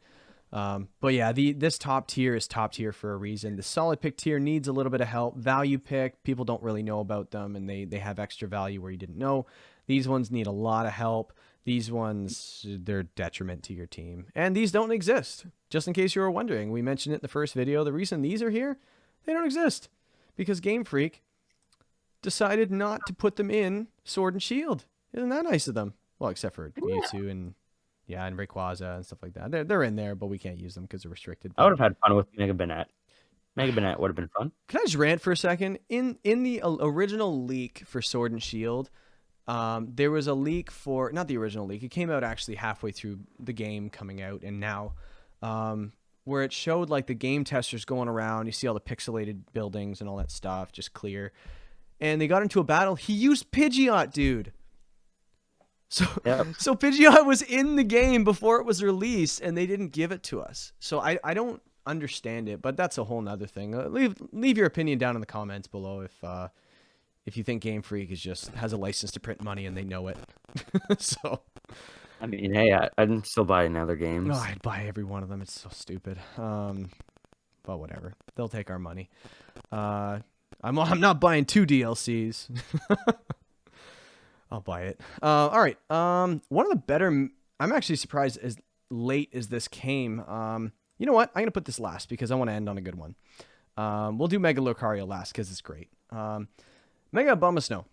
But yeah, this top tier is top tier for a reason. The solid pick tier needs a little bit of help. Value pick, people don't really know about them, and they have extra value where you didn't know. These ones need a lot of help. These ones, they're detriment to your team. And these don't exist. Just in case you were wondering, we mentioned it in the first video. The reason these are here, they don't exist. Because Game Freak decided not to put them in Sword and Shield. Isn't that nice of them? Well, except for Mewtwo and Rayquaza and stuff like that. They're in there, but we can't use them because they're restricted. I would have had fun with Mega Banette. Mega Banette would have been fun. Can I just rant for a second? In the original leak for Sword and Shield, there was a leak for, not the original leak, it came out actually halfway through the game coming out, and now, where it showed like the game testers going around, you see all the pixelated buildings and all that stuff, just clear. And they got into a battle. He used Pidgeot, dude. So, so Pidgeot was in the game before it was released, and they didn't give it to us. So I don't understand it, but that's a whole nother thing. Leave your opinion down in the comments below if you think Game Freak has a license to print money and they know it. So, I mean, hey, I'd still buy another games. No, I'd buy every one of them. It's so stupid. But whatever. They'll take our money. I'm not buying 2 DLCs. I'll buy it. All right. One of the better. I'm actually surprised as late as this came. You know what? I'm gonna put this last because I want to end on a good one. We'll do Mega Lucario last because it's great. Mega Abomasnow.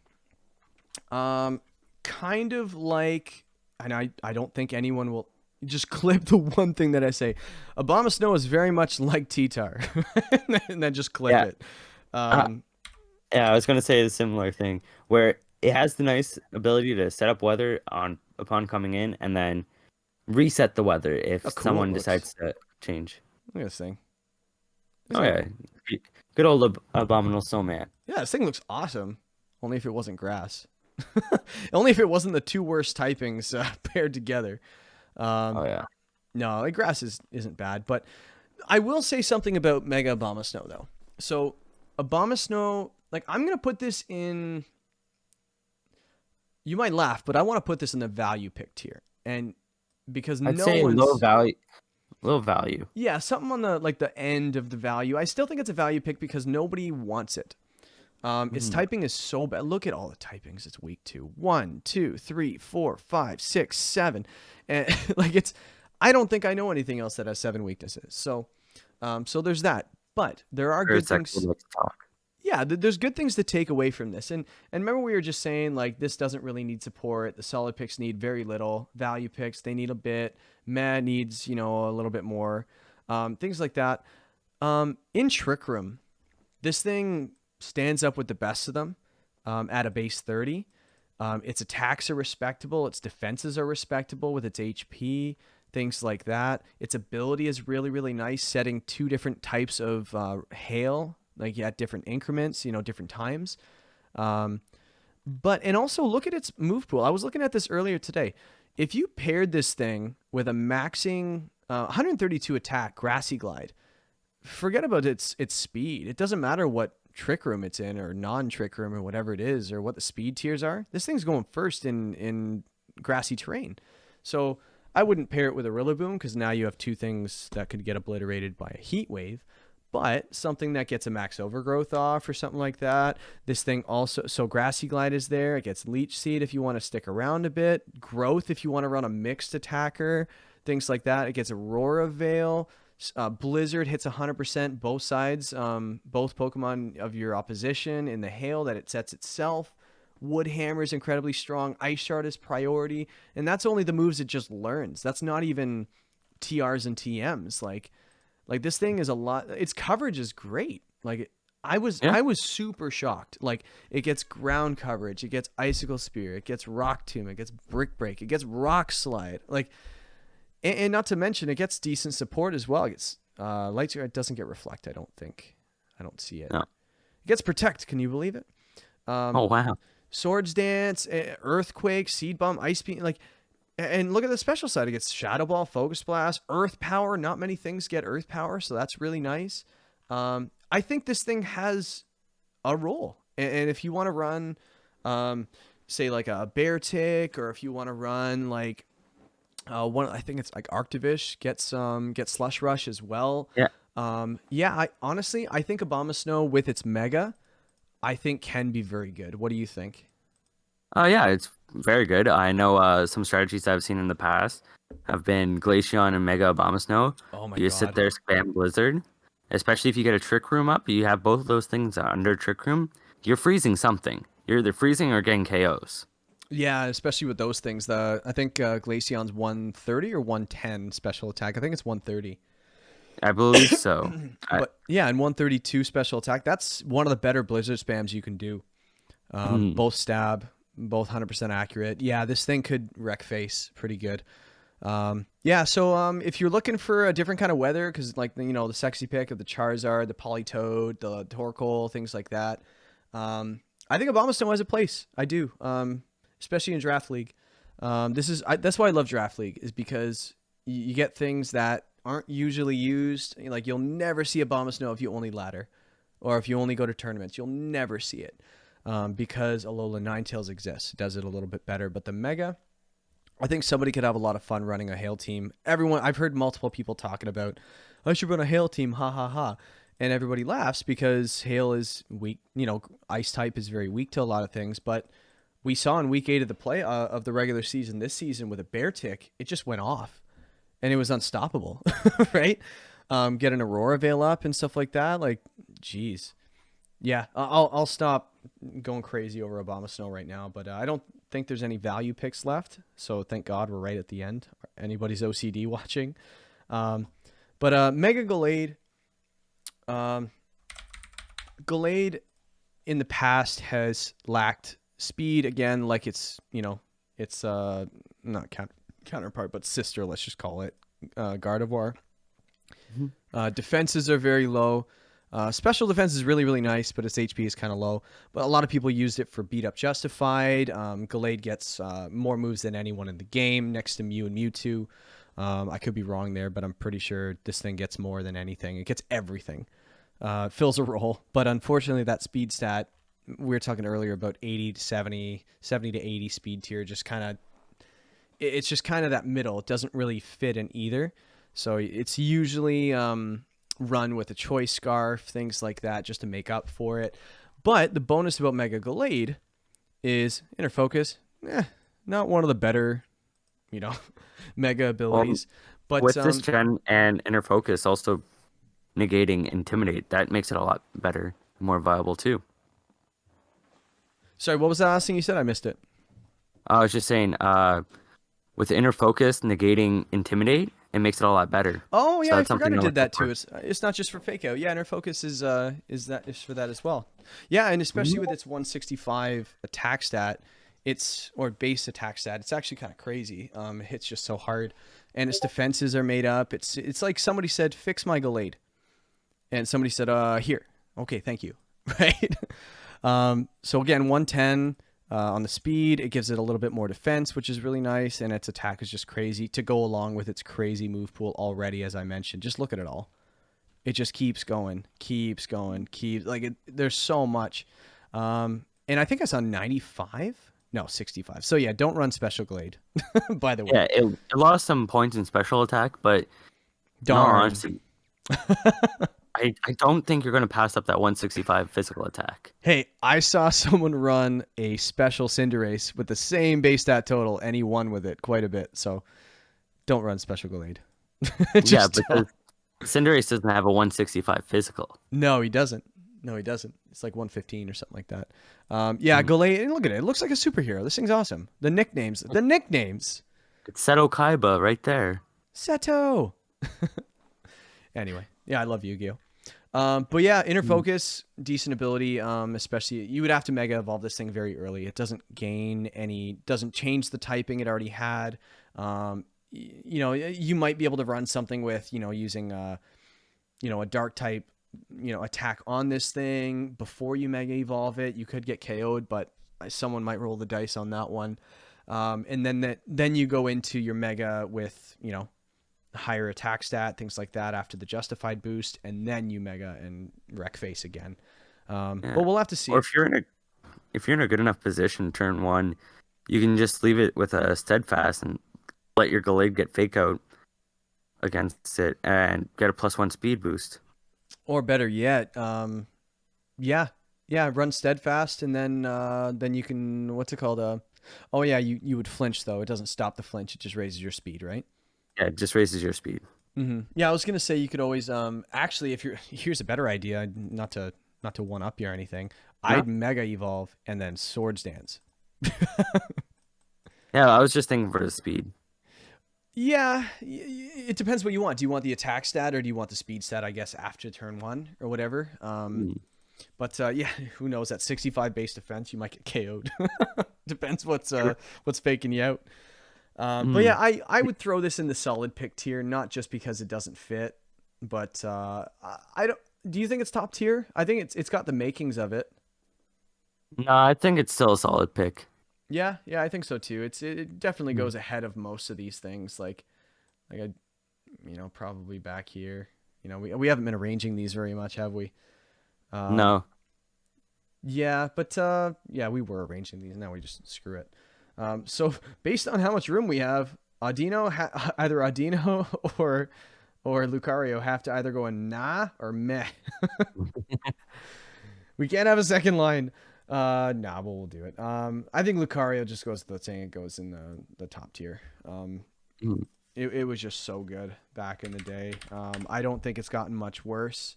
Kind of like, and I don't think anyone will just clip the one thing that I say. Abomasnow is very much like T-Tar, and then just clip it. Yeah, I was gonna say a similar thing where it has the nice ability to set up weather upon coming in, and then reset the weather if someone decides to change. Look at this thing. Yeah, good old Abominable Snowman. Yeah, this thing looks awesome. Only if it wasn't grass. Only if it wasn't the 2 worst typings paired together. No, like grass isn't bad, but I will say something about Mega Abomasnow though. So Abomasnow, like I'm gonna put this in. You might laugh, but I want to put this in the value pick tier, and because I'd say low value. Yeah, something on the end of the value. I still think it's a value pick because nobody wants it. Its typing is so bad. Look at all the typings it's weak to. 1, 2, 3, 4, 5, 6, 7, and like I don't think I know anything else that has 7 weaknesses. So, so there's that. But there are good things. Yeah, there's good things to take away from this. And remember we were just saying, like, this doesn't really need support. The solid picks need very little. Value picks, they need a bit. Mad needs, a little bit more. Things like that. In Trick Room, this thing stands up with the best of them at a base 30. Its attacks are respectable. Its defenses are respectable with its HP. Things like that. Its ability is really, really nice, setting 2 different types of hail, like at different increments, different times. And also look at its move pool. I was looking at this earlier today. If you paired this thing with a maxing 132 attack Grassy Glide, forget about its speed. It doesn't matter what Trick Room it's in or non-Trick Room or whatever it is or what the speed tiers are. This thing's going first in grassy terrain. So I wouldn't pair it with a Rillaboom because now you have 2 things that could get obliterated by a Heat Wave. But something that gets a max overgrowth off or something like that. This thing also, so Grassy Glide is there. It gets Leech Seed if you want to stick around a bit. Growth if you want to run a mixed attacker. Things like that. It gets Aurora Veil. Blizzard hits 100% both sides, both Pokemon of your opposition in the hail that it sets itself. Wood Hammer is incredibly strong. Ice Shard is priority. And that's only the moves it just learns. That's not even TRs and TMs. Like this thing is a lot. Its coverage is great. I was super shocked. Like it gets ground coverage, it gets Icicle Spear, it gets Rock Tomb, it gets Brick Break, it gets Rock Slide. And not to mention it gets decent support as well. It gets Light Spear. It doesn't get Reflect. I don't think. I don't see it. No. It gets Protect. Can you believe it? Oh wow. Swords Dance, Earthquake, Seed Bomb, Ice Beam. And look at the special side. It gets Shadow Ball, Focus Blast, Earth Power. Not many things get Earth Power, so that's really nice. I think this thing has a role. And if you want to run, say like a Bear Tick, or if you want to run like One I think it's like Arctivish gets Slush Rush as well. Yeah. Yeah, I honestly I think Abomasnow with its Mega, I think can be very good. What do you think? Yeah, it's very good. I know some strategies I've seen in the past have been Glaceon and Mega Abomasnow. Oh my You just sit god. there, spam Blizzard. Especially if you get a Trick Room up, you have both of those things under Trick Room. You're freezing something. You're either freezing or getting KOs. Yeah, especially with those things. I think Glaceon's 130 or 110 special attack. I think it's 130. I believe so. But yeah, and 132 special attack. That's one of the better Blizzard spams you can do. Both stab, both 100% accurate. Yeah, this thing could wreck face pretty good. Yeah, so if you're looking for a different kind of weather, because like the sexy pick of the Charizard, the Politoed, the Torkoal, things like that, I think Abomasnow has a place. I do, especially in Draft League. That's why I love Draft League, is because you get things that aren't usually used. Like you'll never see Abomasnow if you only ladder, or if you only go to tournaments. You'll never see it because Alola Ninetales exists. It does it a little bit better, but the Mega. I think somebody could have a lot of fun running a Hail team. I've heard multiple people talking about, I should run a Hail team, ha ha ha. And everybody laughs because Hail is weak. Ice type is very weak to a lot of things. But we saw in week 8 of the regular season this season with a Bear Tick, it just went off. And it was unstoppable, right? Get an Aurora Veil up and stuff like that. Like, geez. Yeah, I'll stop going crazy over Abomasnow right now, but I don't think there's any value picks left. So thank God we're right at the end. Anybody's OCD watching. But Mega Glade. Glade in the past has lacked speed again, like it's not counterpart, but sister, let's just call it, Gardevoir. Defenses are very low. Special defense is really, really nice, but its HP is kind of low. But a lot of people used it for beat up Justified. Glade gets more moves than anyone in the game, next to Mew and Mewtwo. I could be wrong there, but I'm pretty sure this thing gets more than anything. It gets everything. Fills a role. But unfortunately, that speed stat, we were talking earlier about 80 to 70, 70 to 80 speed tier, it's just kind of that middle. It doesn't really fit in either. So it's usually run with a choice scarf, things like that, just to make up for it. But the bonus about Mega Glade is inner focus. Not one of the better, mega abilities. But with this gen and inner focus also negating intimidate, that makes it a lot better, more viable too. Sorry, what was the last thing you said? I missed it. I was just saying, with inner focus negating intimidate, it makes it a lot better. Oh yeah, So I that's forgot something it to did look that for. too. It's not just for fake out. Yeah, inner focus is for that as well. Yeah, and especially with its 165 attack stat, or base attack stat, it's actually kind of crazy. It hits just so hard, and its defenses are made up. It's like somebody said, "Fix my Glade," and somebody said, "Here, okay, thank you." Right. So again, 110. On the speed, it gives it a little bit more defense, which is really nice, and its attack is just crazy to go along with its crazy move pool already, as I mentioned. Just look at it all. It just keeps going. There's so much. And I think I saw 95? No, 65. So yeah, don't run Special Glade, by the way. Yeah, it lost some points in special attack, but in all Darn. honesty, I don't think you're going to pass up that 165 physical attack. Hey, I saw someone run a special Cinderace with the same base stat total, and he won with it quite a bit. So don't run Special Glade. Yeah, Just because Cinderace doesn't have a 165 physical. No, he doesn't. It's like 115 or something like that. Yeah, Glade, and look at it. It looks like a superhero. This thing's awesome. The nicknames. It's Seto Kaiba right there. Seto. Anyway, yeah, I love Yu-Gi-Oh. But yeah, inner focus, decent ability. Especially you would have to mega evolve this thing very early. It doesn't doesn't change the typing it already had. You might be able to run something with, using a dark type, attack on this thing before you mega evolve it. You could get KO'd, but someone might roll the dice on that one. And then you go into your mega with, higher attack stat, things like that after the justified boost, and then you mega and wreck face again. But we'll have to see. Or if you're in a good enough position turn 1, you can just leave it with a steadfast and let your Glade get fake out against it and get a +1 speed boost. Or better yet, yeah, run steadfast, and then you can, what's it called? Oh yeah, you would flinch though. It doesn't stop the flinch. It just raises your speed, right? Yeah, it just raises your speed. Yeah, I was gonna say you could always actually, if you're, here's a better idea, not to one up you or anything. Yeah. I'd Mega Evolve and then Swords Dance. Yeah, I was just thinking for the speed. Yeah, it depends what you want. Do you want the attack stat or do you want the speed stat? I guess after turn 1 or whatever. But yeah, who knows? At 65 base defense, you might get KO'd. Depends what's faking you out. But yeah, I would throw this in the solid pick tier, not just because it doesn't fit, but I don't. Do you think it's top tier? I think it's got the makings of it. No, I think it's still a solid pick. Yeah, I think so too. It definitely goes ahead of most of these things. Like I, probably back here. We haven't been arranging these very much, have we? No. Yeah, but yeah, we were arranging these. Now we just screw it. So based on how much room we have, Audino, either Audino or Lucario have to either go in nah or meh. We can't have a second line. Nah, we'll do it. I think Lucario just goes without saying, it goes in the top tier. It was just so good back in the day. I don't think it's gotten much worse.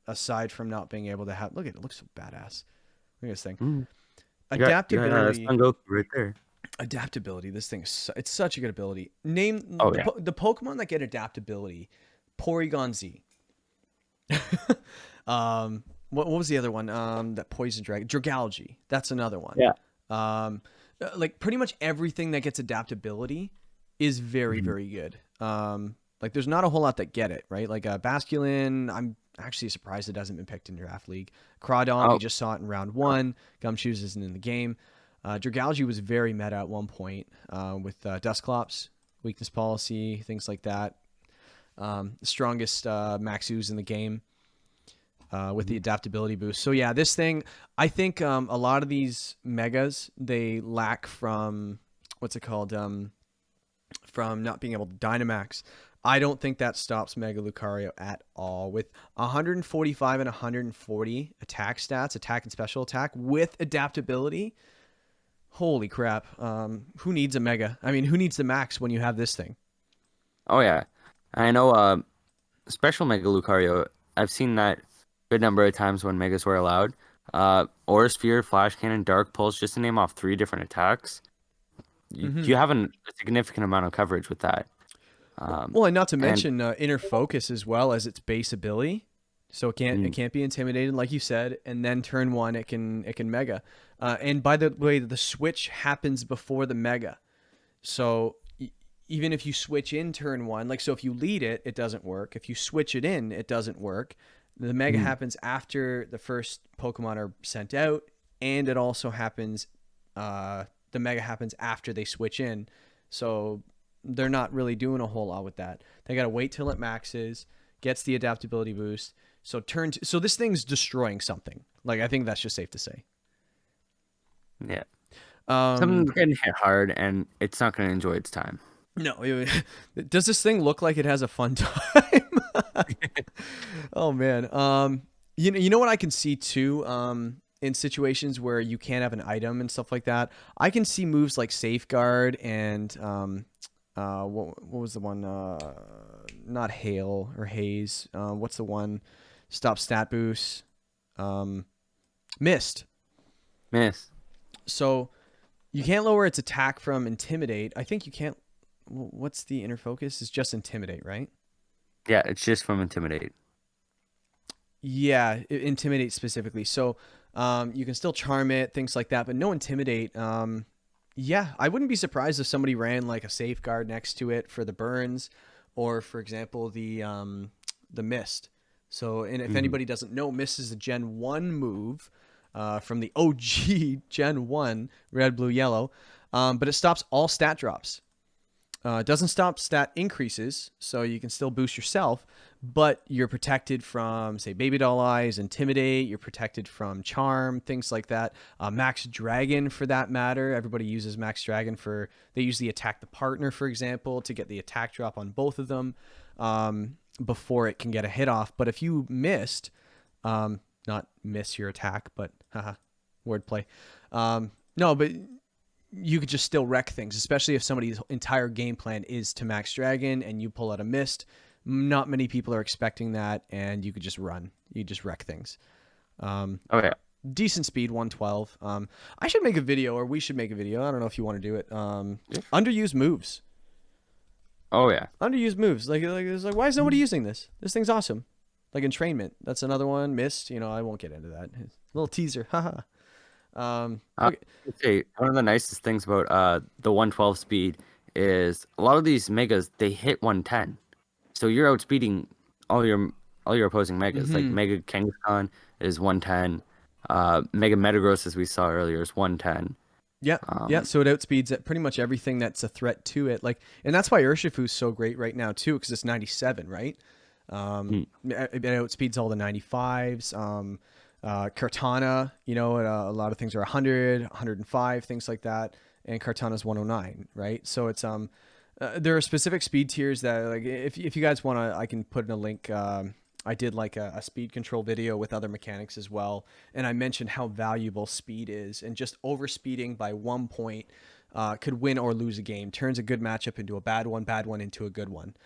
Aside from not being able to have, look at it, it looks so badass. Look at this thing. Adaptability. Sun Goku right there. Adaptability. This thing is it's such a good ability. Name Oh, the Pokemon that get adaptability. Porygon Z. What was the other one? That Poison Dragon. Dragalge. That's another one. Yeah. Like pretty much everything that gets adaptability is very, very good. Like there's not a whole lot that get it, right? Like Basculin, I'm actually surprised it hasn't been picked in Draft League. Crawdon, we just saw it in round 1. Gumshoes isn't in the game. Dragalge was very meta at one point with Dusclops, weakness policy, things like that. The strongest Maxus in the game with the adaptability boost. So yeah, this thing, I think a lot of these megas, they lack from, what's it called? From not being able to Dynamax. I don't think that stops Mega Lucario at all. With 145 and 140 attack stats, attack and special attack, with adaptability, holy crap. Who needs a Mega? I mean, who needs the max when you have this thing? Oh yeah, I know. Special Mega Lucario, I've seen that good number of times when Megas were allowed. Aura Sphere, Flash Cannon, Dark Pulse, just to name off 3 different attacks. You have a significant amount of coverage with that. Well, and not to mention inner focus as well as its base ability, so it can't be intimidated, like you said. And then turn 1, it can Mega. And by the way, the switch happens before the Mega, so even if you switch in turn 1, like so, if you lead it, it doesn't work. If you switch it in, it doesn't work. The Mega happens after the first Pokemon are sent out, and it also happens. The Mega happens after they switch in, so they're not really doing a whole lot with that. They got to wait till it maxes, gets the adaptability boost. So so this thing's destroying something. Like I think that's just safe to say. Yeah. Something's getting hit hard, and it's not going to enjoy its time. No. Does this thing look like it has a fun time? Oh man. You know what I can see too. In situations where you can't have an item and stuff like that, I can see moves like Safeguard and what was the one? Not Hail or Haze. What's the one? Stop stat boost. Mist. So you can't lower its attack from Intimidate. I think you can't. What's the inner focus? It's just Intimidate, right? Yeah, it's just from Intimidate. Yeah, Intimidate specifically. So you can still Charm it, things like that, but no Intimidate. Yeah, I wouldn't be surprised if somebody ran like a Safeguard next to it for the burns, or for example the Mist. So, and if anybody doesn't know, Mist is a Gen 1 move from the OG Gen 1 Red, Blue, Yellow, but it stops all stat drops. It doesn't stop stat increases, so you can still boost yourself, but you're protected from, say, Baby Doll Eyes, Intimidate. You're protected from Charm, things like that. Max Dragon, for that matter. Everybody uses Max Dragon they usually attack the partner, for example, to get the attack drop on both of them before it can get a hit off. But if you missed, not miss your attack, but haha, wordplay. No, but you could just still wreck things, especially if somebody's entire game plan is to Max Dragon and you pull out a mist. Not many people are expecting that, and you could just run. You just wreck things. Okay. Decent speed, 112. I should make a video, or we should make a video. I don't know if you want to do it. Underused moves. Oh yeah. Underused moves. It's like, why is nobody using this? This thing's awesome. Like Entrainment. That's another one. Mist. I won't get into that. Little teaser. Haha. Okay. Say one of the nicest things about the 112 speed is a lot of these megas they hit 110, so you're outspeeding all your opposing megas. Like Mega Kangaskhan is 110, Mega Metagross, as we saw earlier, is 110. Yeah, yeah. So it outspeeds at pretty much everything that's a threat to it. And that's why Urshifu's so great right now too, because it's 97, right? It outspeeds all the 95s. Kartana, a lot of things are 100, 105, things like that, and Kartana's 109, right? So it's there are specific speed tiers that, like, if you guys want to, I can put in a link. I did like a speed control video with other mechanics as well, and I mentioned how valuable speed is, and just overspeeding by 1 point could win or lose a game, turns a good matchup into a bad one into a good one.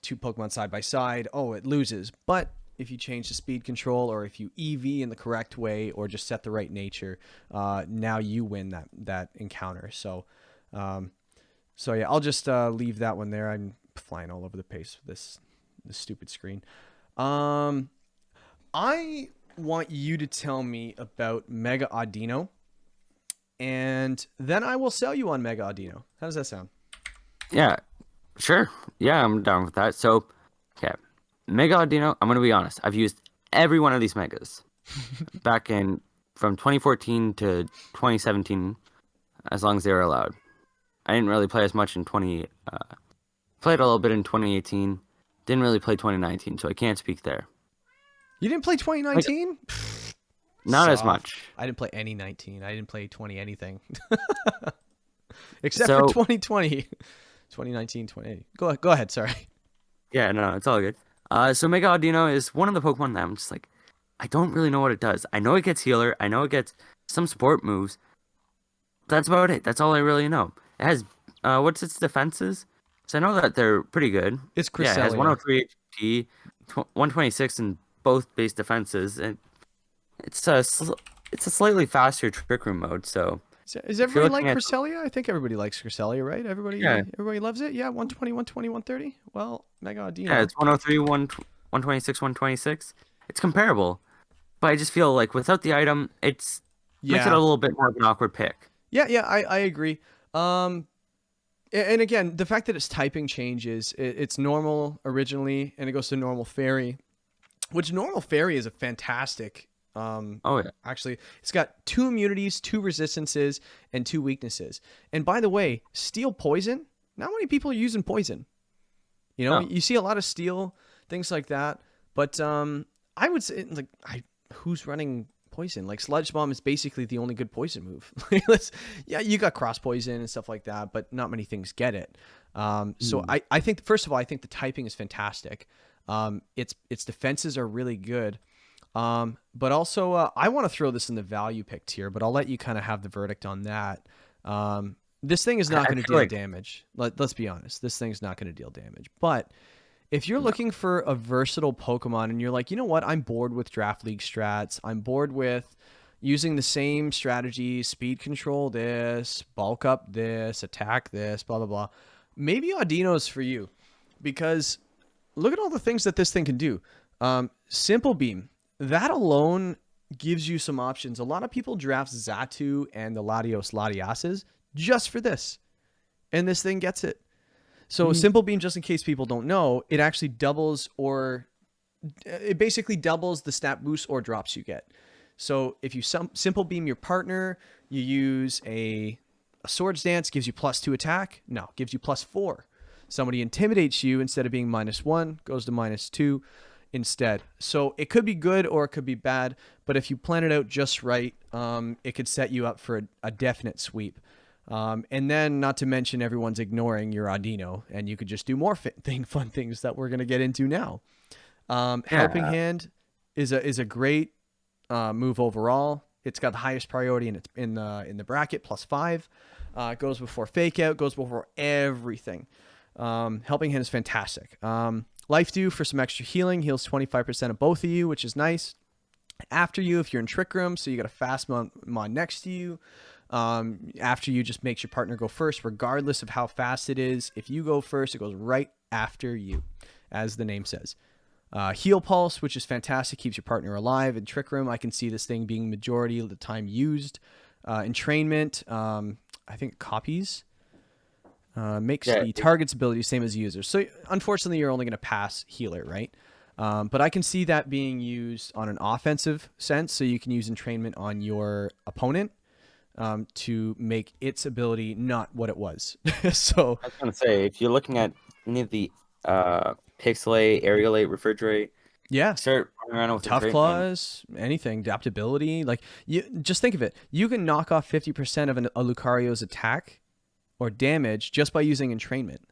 Two Pokemon side by side, it loses, but if you change the speed control, or if you EV in the correct way, or just set the right nature, now you win that encounter. So yeah, I'll just leave that one there. I'm flying all over the place with this stupid screen. I want you to tell me about Mega Audino, and then I will sell you on Mega Audino. How does that sound? Yeah, sure. Yeah, I'm down with that. So, okay. Mega Audino, I'm going to be honest. I've used every one of these megas back from 2014 to 2017, as long as they were allowed. I didn't really play as much in played a little bit in 2018. Didn't really play 2019, so I can't speak there. You didn't play 2019? Not as much. I didn't play any 19. I didn't play 20 anything. Except for 2020. 2019, 20. Go ahead, sorry. Yeah, no, it's all good. So Mega Audino is one of the Pokemon that I'm just like, I don't really know what it does. I know it gets healer. I know it gets some support moves. That's about it. That's all I really know. It has, what's its defenses? So I know that they're pretty good. It's Cresselia. Yeah, it has 103 HP, 126 in both base defenses, and it's a slightly faster Trick Room mode. So is everybody like Cresselia? I think everybody likes Cresselia, right? Everybody loves it. Yeah, 120, 120, 130. Well, Mega Audino. Yeah, it's 103, 126, 126. It's comparable, but I just feel like without the item, makes it a little bit more of an awkward pick. Yeah, I agree. And again, the fact that its typing changes, it's normal originally, and it goes to normal fairy, which normal fairy is a fantastic. Actually, it's got 2 immunities, 2 resistances, and 2 weaknesses. And by the way, steel poison. Not many people are using poison. You see a lot of steel, things like that. But I would say, who's running poison? Like, Sludge Bomb is basically the only good poison move. You got cross poison and stuff like that, but not many things get it. So I think, first of all, I think the typing is fantastic. Its defenses are really good. But also, I want to throw this in the value pick tier, but I'll let you kind of have the verdict on that. This thing is not going to deal damage. Let's be honest. This thing's not going to deal damage. But if you're looking for a versatile Pokemon and you're like, you know what? I'm bored with Draft League strats. I'm bored with using the same strategy, speed control this, bulk up this, attack this, blah, blah, blah. Maybe Audino's for you, because look at all the things that this thing can do. Simple Beam. That alone gives you some options. A lot of people draft Xatu and the Latios Latiases just for this. And this thing gets it. So Simple Beam, just in case people don't know, it actually doubles, or it basically doubles the stat boost or drops you get. So if you Simple Beam your partner, you use a A Swords Dance gives you +2 attack. No, gives you +4. Somebody intimidates you, instead of being -1, goes to -2 instead. So it could be good or it could be bad, but if you plan it out just right, it could set you up for a definite sweep. And then, not to mention, everyone's ignoring your Audino, and you could just do more fun things that we're going to get into now. Helping Hand is a great move overall. It's got the highest priority in the bracket, +5. It goes before Fake Out, goes before everything. Helping Hand is fantastic. Life Dew for some extra healing, heals 25% of both of you, which is nice. After you, if you're in Trick Room, so you got a fast mon next to you. After you, just makes your partner go first, regardless of how fast it is. If you go first, it goes right after you, as the name says. Heal Pulse, which is fantastic, keeps your partner alive. In Trick Room, I can see this thing being majority of the time used. Entrainment, I think copies. Makes the target's ability same as users. So unfortunately, you're only going to pass healer, right? But I can see that being used on an offensive sense. So you can use entrainment on your opponent to make its ability not what it was. So I was gonna say, if you're looking at any of the Pixelate, Aerialate, Refrigerate, yeah, start running around with Tough entrainment. Claws, anything, adaptability. Like, you just think of it. You can knock off 50% of a Lucario's attack or damage just by using entrainment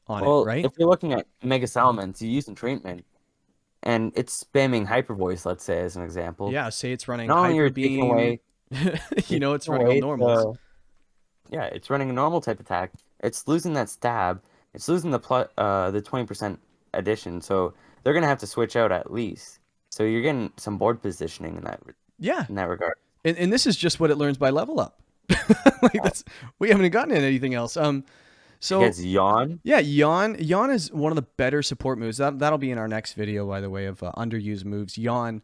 on Well, it, right? if you're looking at Mega Salamence, you use entrainment, and it's spamming Hyper Voice, let's say, as an example. Yeah, say it's running Not only Hyper you're taking Beam. away, You know, it's taking running all away normals. yeah, it's running a normal type attack. It's losing that stab. It's losing the 20% addition. So they're gonna have to switch out at least. So you're getting some board positioning Yeah. in that regard. And this is just what it learns by level up. Like, that's, we haven't gotten into anything else. So Against Yawn. yeah, Yawn is one of the better support moves. That'll be in our next video, by the way, of underused moves. Yawn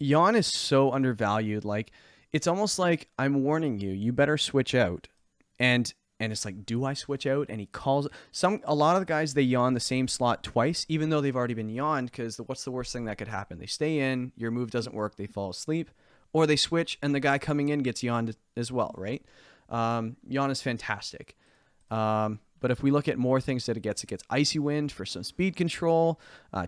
is so undervalued. Like, it's almost like, I'm warning you, you better switch out. And it's like, do I switch out? And he calls a lot of the guys, they yawn the same slot twice, even though they've already been yawned, because what's the worst thing that could happen? They stay in, your move doesn't work, they fall asleep, or they switch and the guy coming in gets yawned as well, right? Yawn is fantastic. But if we look at more things that it gets Icy Wind for some speed control,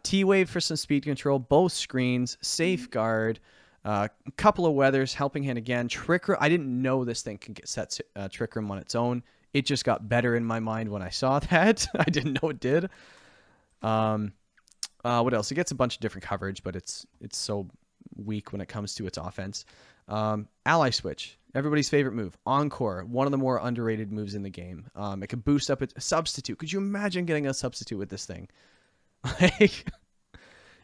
T-Wave for some speed control, both screens, Safeguard, a couple of weathers, Helping Hand again, Trick Room. I didn't know this thing can get set Trick Room on its own. It just got better in my mind when I saw that. I didn't know it did. What else? It gets a bunch of different coverage, but it's so weak when it comes to its offense. Ally Switch, everybody's favorite move. Encore, one of the more underrated moves in the game. It can boost up a substitute. Could you imagine getting a substitute with this thing? Like,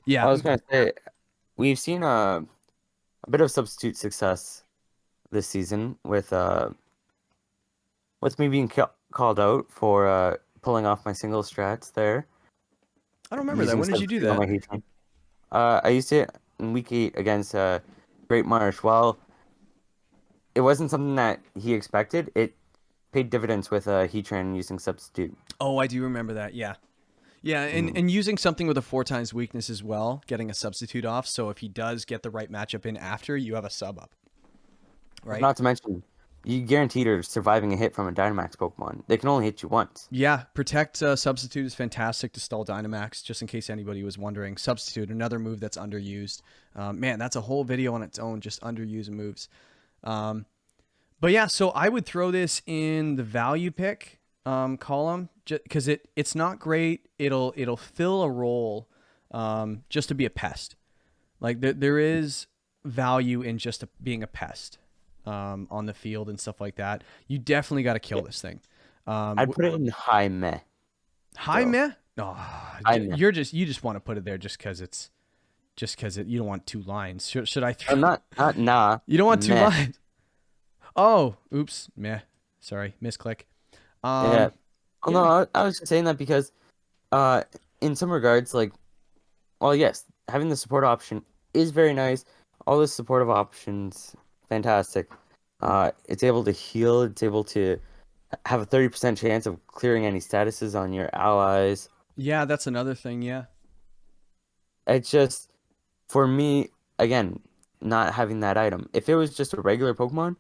yeah. I was gonna say, we've seen a bit of substitute success this season with me being called out for pulling off my single strats there. I don't remember that. When did you do substitute on my that? Heatran. I used it in week 8 against Great Marsh. Well, it wasn't something that he expected. It paid dividends with Heatran using substitute. Oh, I do remember that. Yeah. Yeah, and using something with a 4x weakness as well, getting a substitute off, so if he does get the right matchup in after, you have a sub up. Right? Not to mention, you guaranteed are surviving a hit from a Dynamax Pokemon. They can only hit you once. Yeah, Protect Substitute is fantastic to stall Dynamax, just in case anybody was wondering. Substitute, another move that's underused. Man, that's a whole video on its own, just underused moves. But yeah, so I would throw this in the value pick column, because it's not great. It'll fill a role just to be a pest. Like, there is value in just being a pest on the field and stuff like that. You definitely got to kill this thing. I'd put it in high meh. High So, meh? No, high meh. you just want to put it there just because you don't want 2 lines. Should I throw? Not nah. You don't want 2 meh. lines. Oh, oops, meh. Sorry, misclick. Yeah. Oh, no, I was just saying that because in some regards, like, well, yes, having the support option is very nice. All the supportive options, fantastic. It's able to heal. It's able to have a 30% chance of clearing any statuses on your allies. Yeah, that's another thing. Yeah. It's just, for me, again, not having that item. If it was just a regular Pokemon,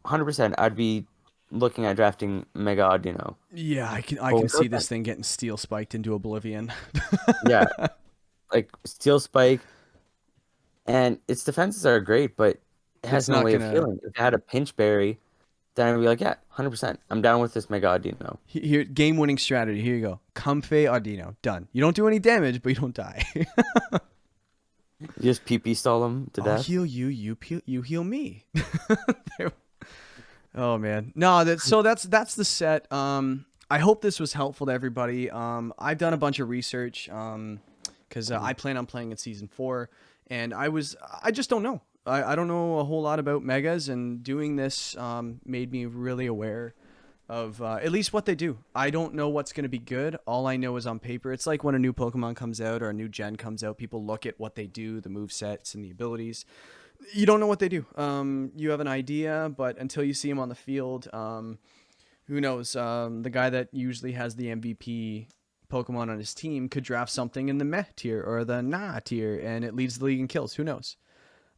100%, I'd be looking at drafting Mega Audino. Yeah, I can Well, see without this that- thing getting steel spiked into oblivion. Yeah, like Steel Spike, and its defenses are great, but it has It's no not way of gonna. healing. If it had a Pinch Berry, then I'd be like, yeah, 100%. I'm down with this Mega Audino. Here, game-winning strategy. Here you go. Comfey Audino. Done. You don't do any damage, but you don't die. You just PP stall them to I'll death. heal you. You heal me. There- oh man. No. That's the set. I hope this was helpful to everybody. I've done a bunch of research. Because I plan on playing in season 4, and I just don't know. I don't know a whole lot about megas, and doing this made me really aware of at least what they do. I don't know what's going to be good. All I know is on paper. It's like when a new Pokemon comes out or a new gen comes out, people look at what they do, the move sets and the abilities. You don't know what they do. You have an idea, but until you see them on the field, who knows? The guy that usually has the MVP Pokemon on his team could draft something in the meh tier or the nah tier, and it leads the league in kills. Who knows?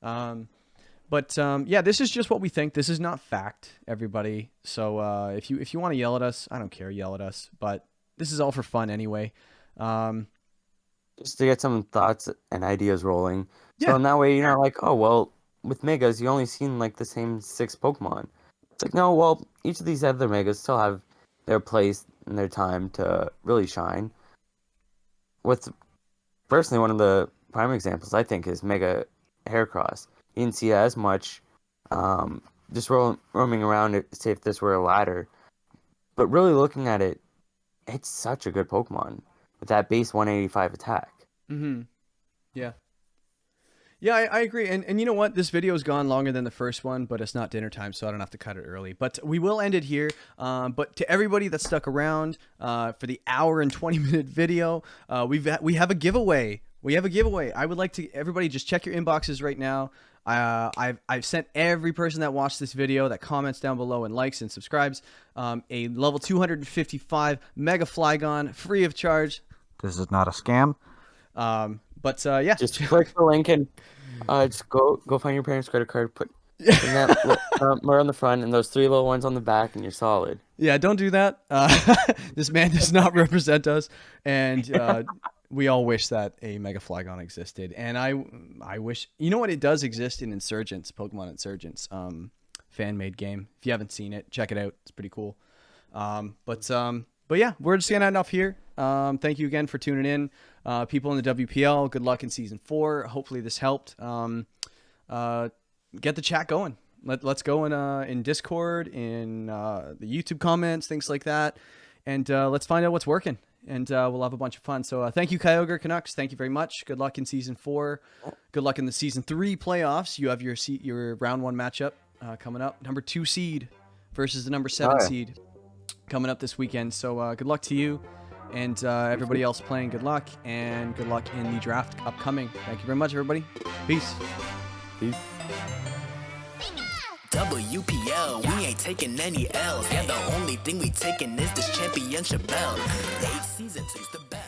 But yeah, this is just what we think. This is not fact, everybody. So if you want to yell at us, I don't care. Yell at us. But this is all for fun anyway. Just to get some thoughts and ideas rolling. Yeah. So in that way, you're not like, oh, well, with Megas, you only seen like the same 6 Pokemon. It's like, no, well, each of these other Megas still have their place and their time to really shine. With personally, one of the prime examples I think is Mega Heracross. You didn't see as much just roaming around to see if this were a ladder. But really looking at it, it's such a good Pokemon with that base 185 attack. Mm-hmm. Yeah. Yeah, I agree. And you know what? This video's gone longer than the first one, but it's not dinner time, so I don't have to cut it early. But we will end it here. But to everybody that stuck around for the hour and 20-minute video, we have a giveaway. We have a giveaway. I would like to everybody just check your inboxes right now. I've sent every person that watched this video that comments down below and likes and subscribes a level 255 Mega Flygon free of charge. This is not a scam. But yeah, Just click the link and just go find your parents' credit card, put in that number on the front and those 3 little ones on the back, and you're solid. yeah, don't do that. This man does not represent us, and we all wish that a Mega Flygon existed. And I wish, you know what, it does exist in Insurgents, Pokemon Insurgents, fan-made game. If you haven't seen it, check it out. It's pretty cool. But yeah, we're just gonna end off here. Thank you again for tuning in, people in the WPL. Good luck in season 4. Hopefully this helped. Get the chat going. Let's go in Discord, in the YouTube comments, things like that, and let's find out what's working. And we'll have a bunch of fun. So thank you, Kyogre Canucks. Thank you very much. Good luck in season 4. Good luck in the season 3 playoffs. You have your round 1 matchup coming up. Number 2 seed versus the number 7 seed coming up this weekend. So good luck to you, and everybody else playing. Good luck, and good luck in the draft upcoming. Thank you very much, everybody. Peace. Peace. WPL, we ain't taking any L's. Yeah, the only thing we taking is this championship belt. 8 seasons, who's the best?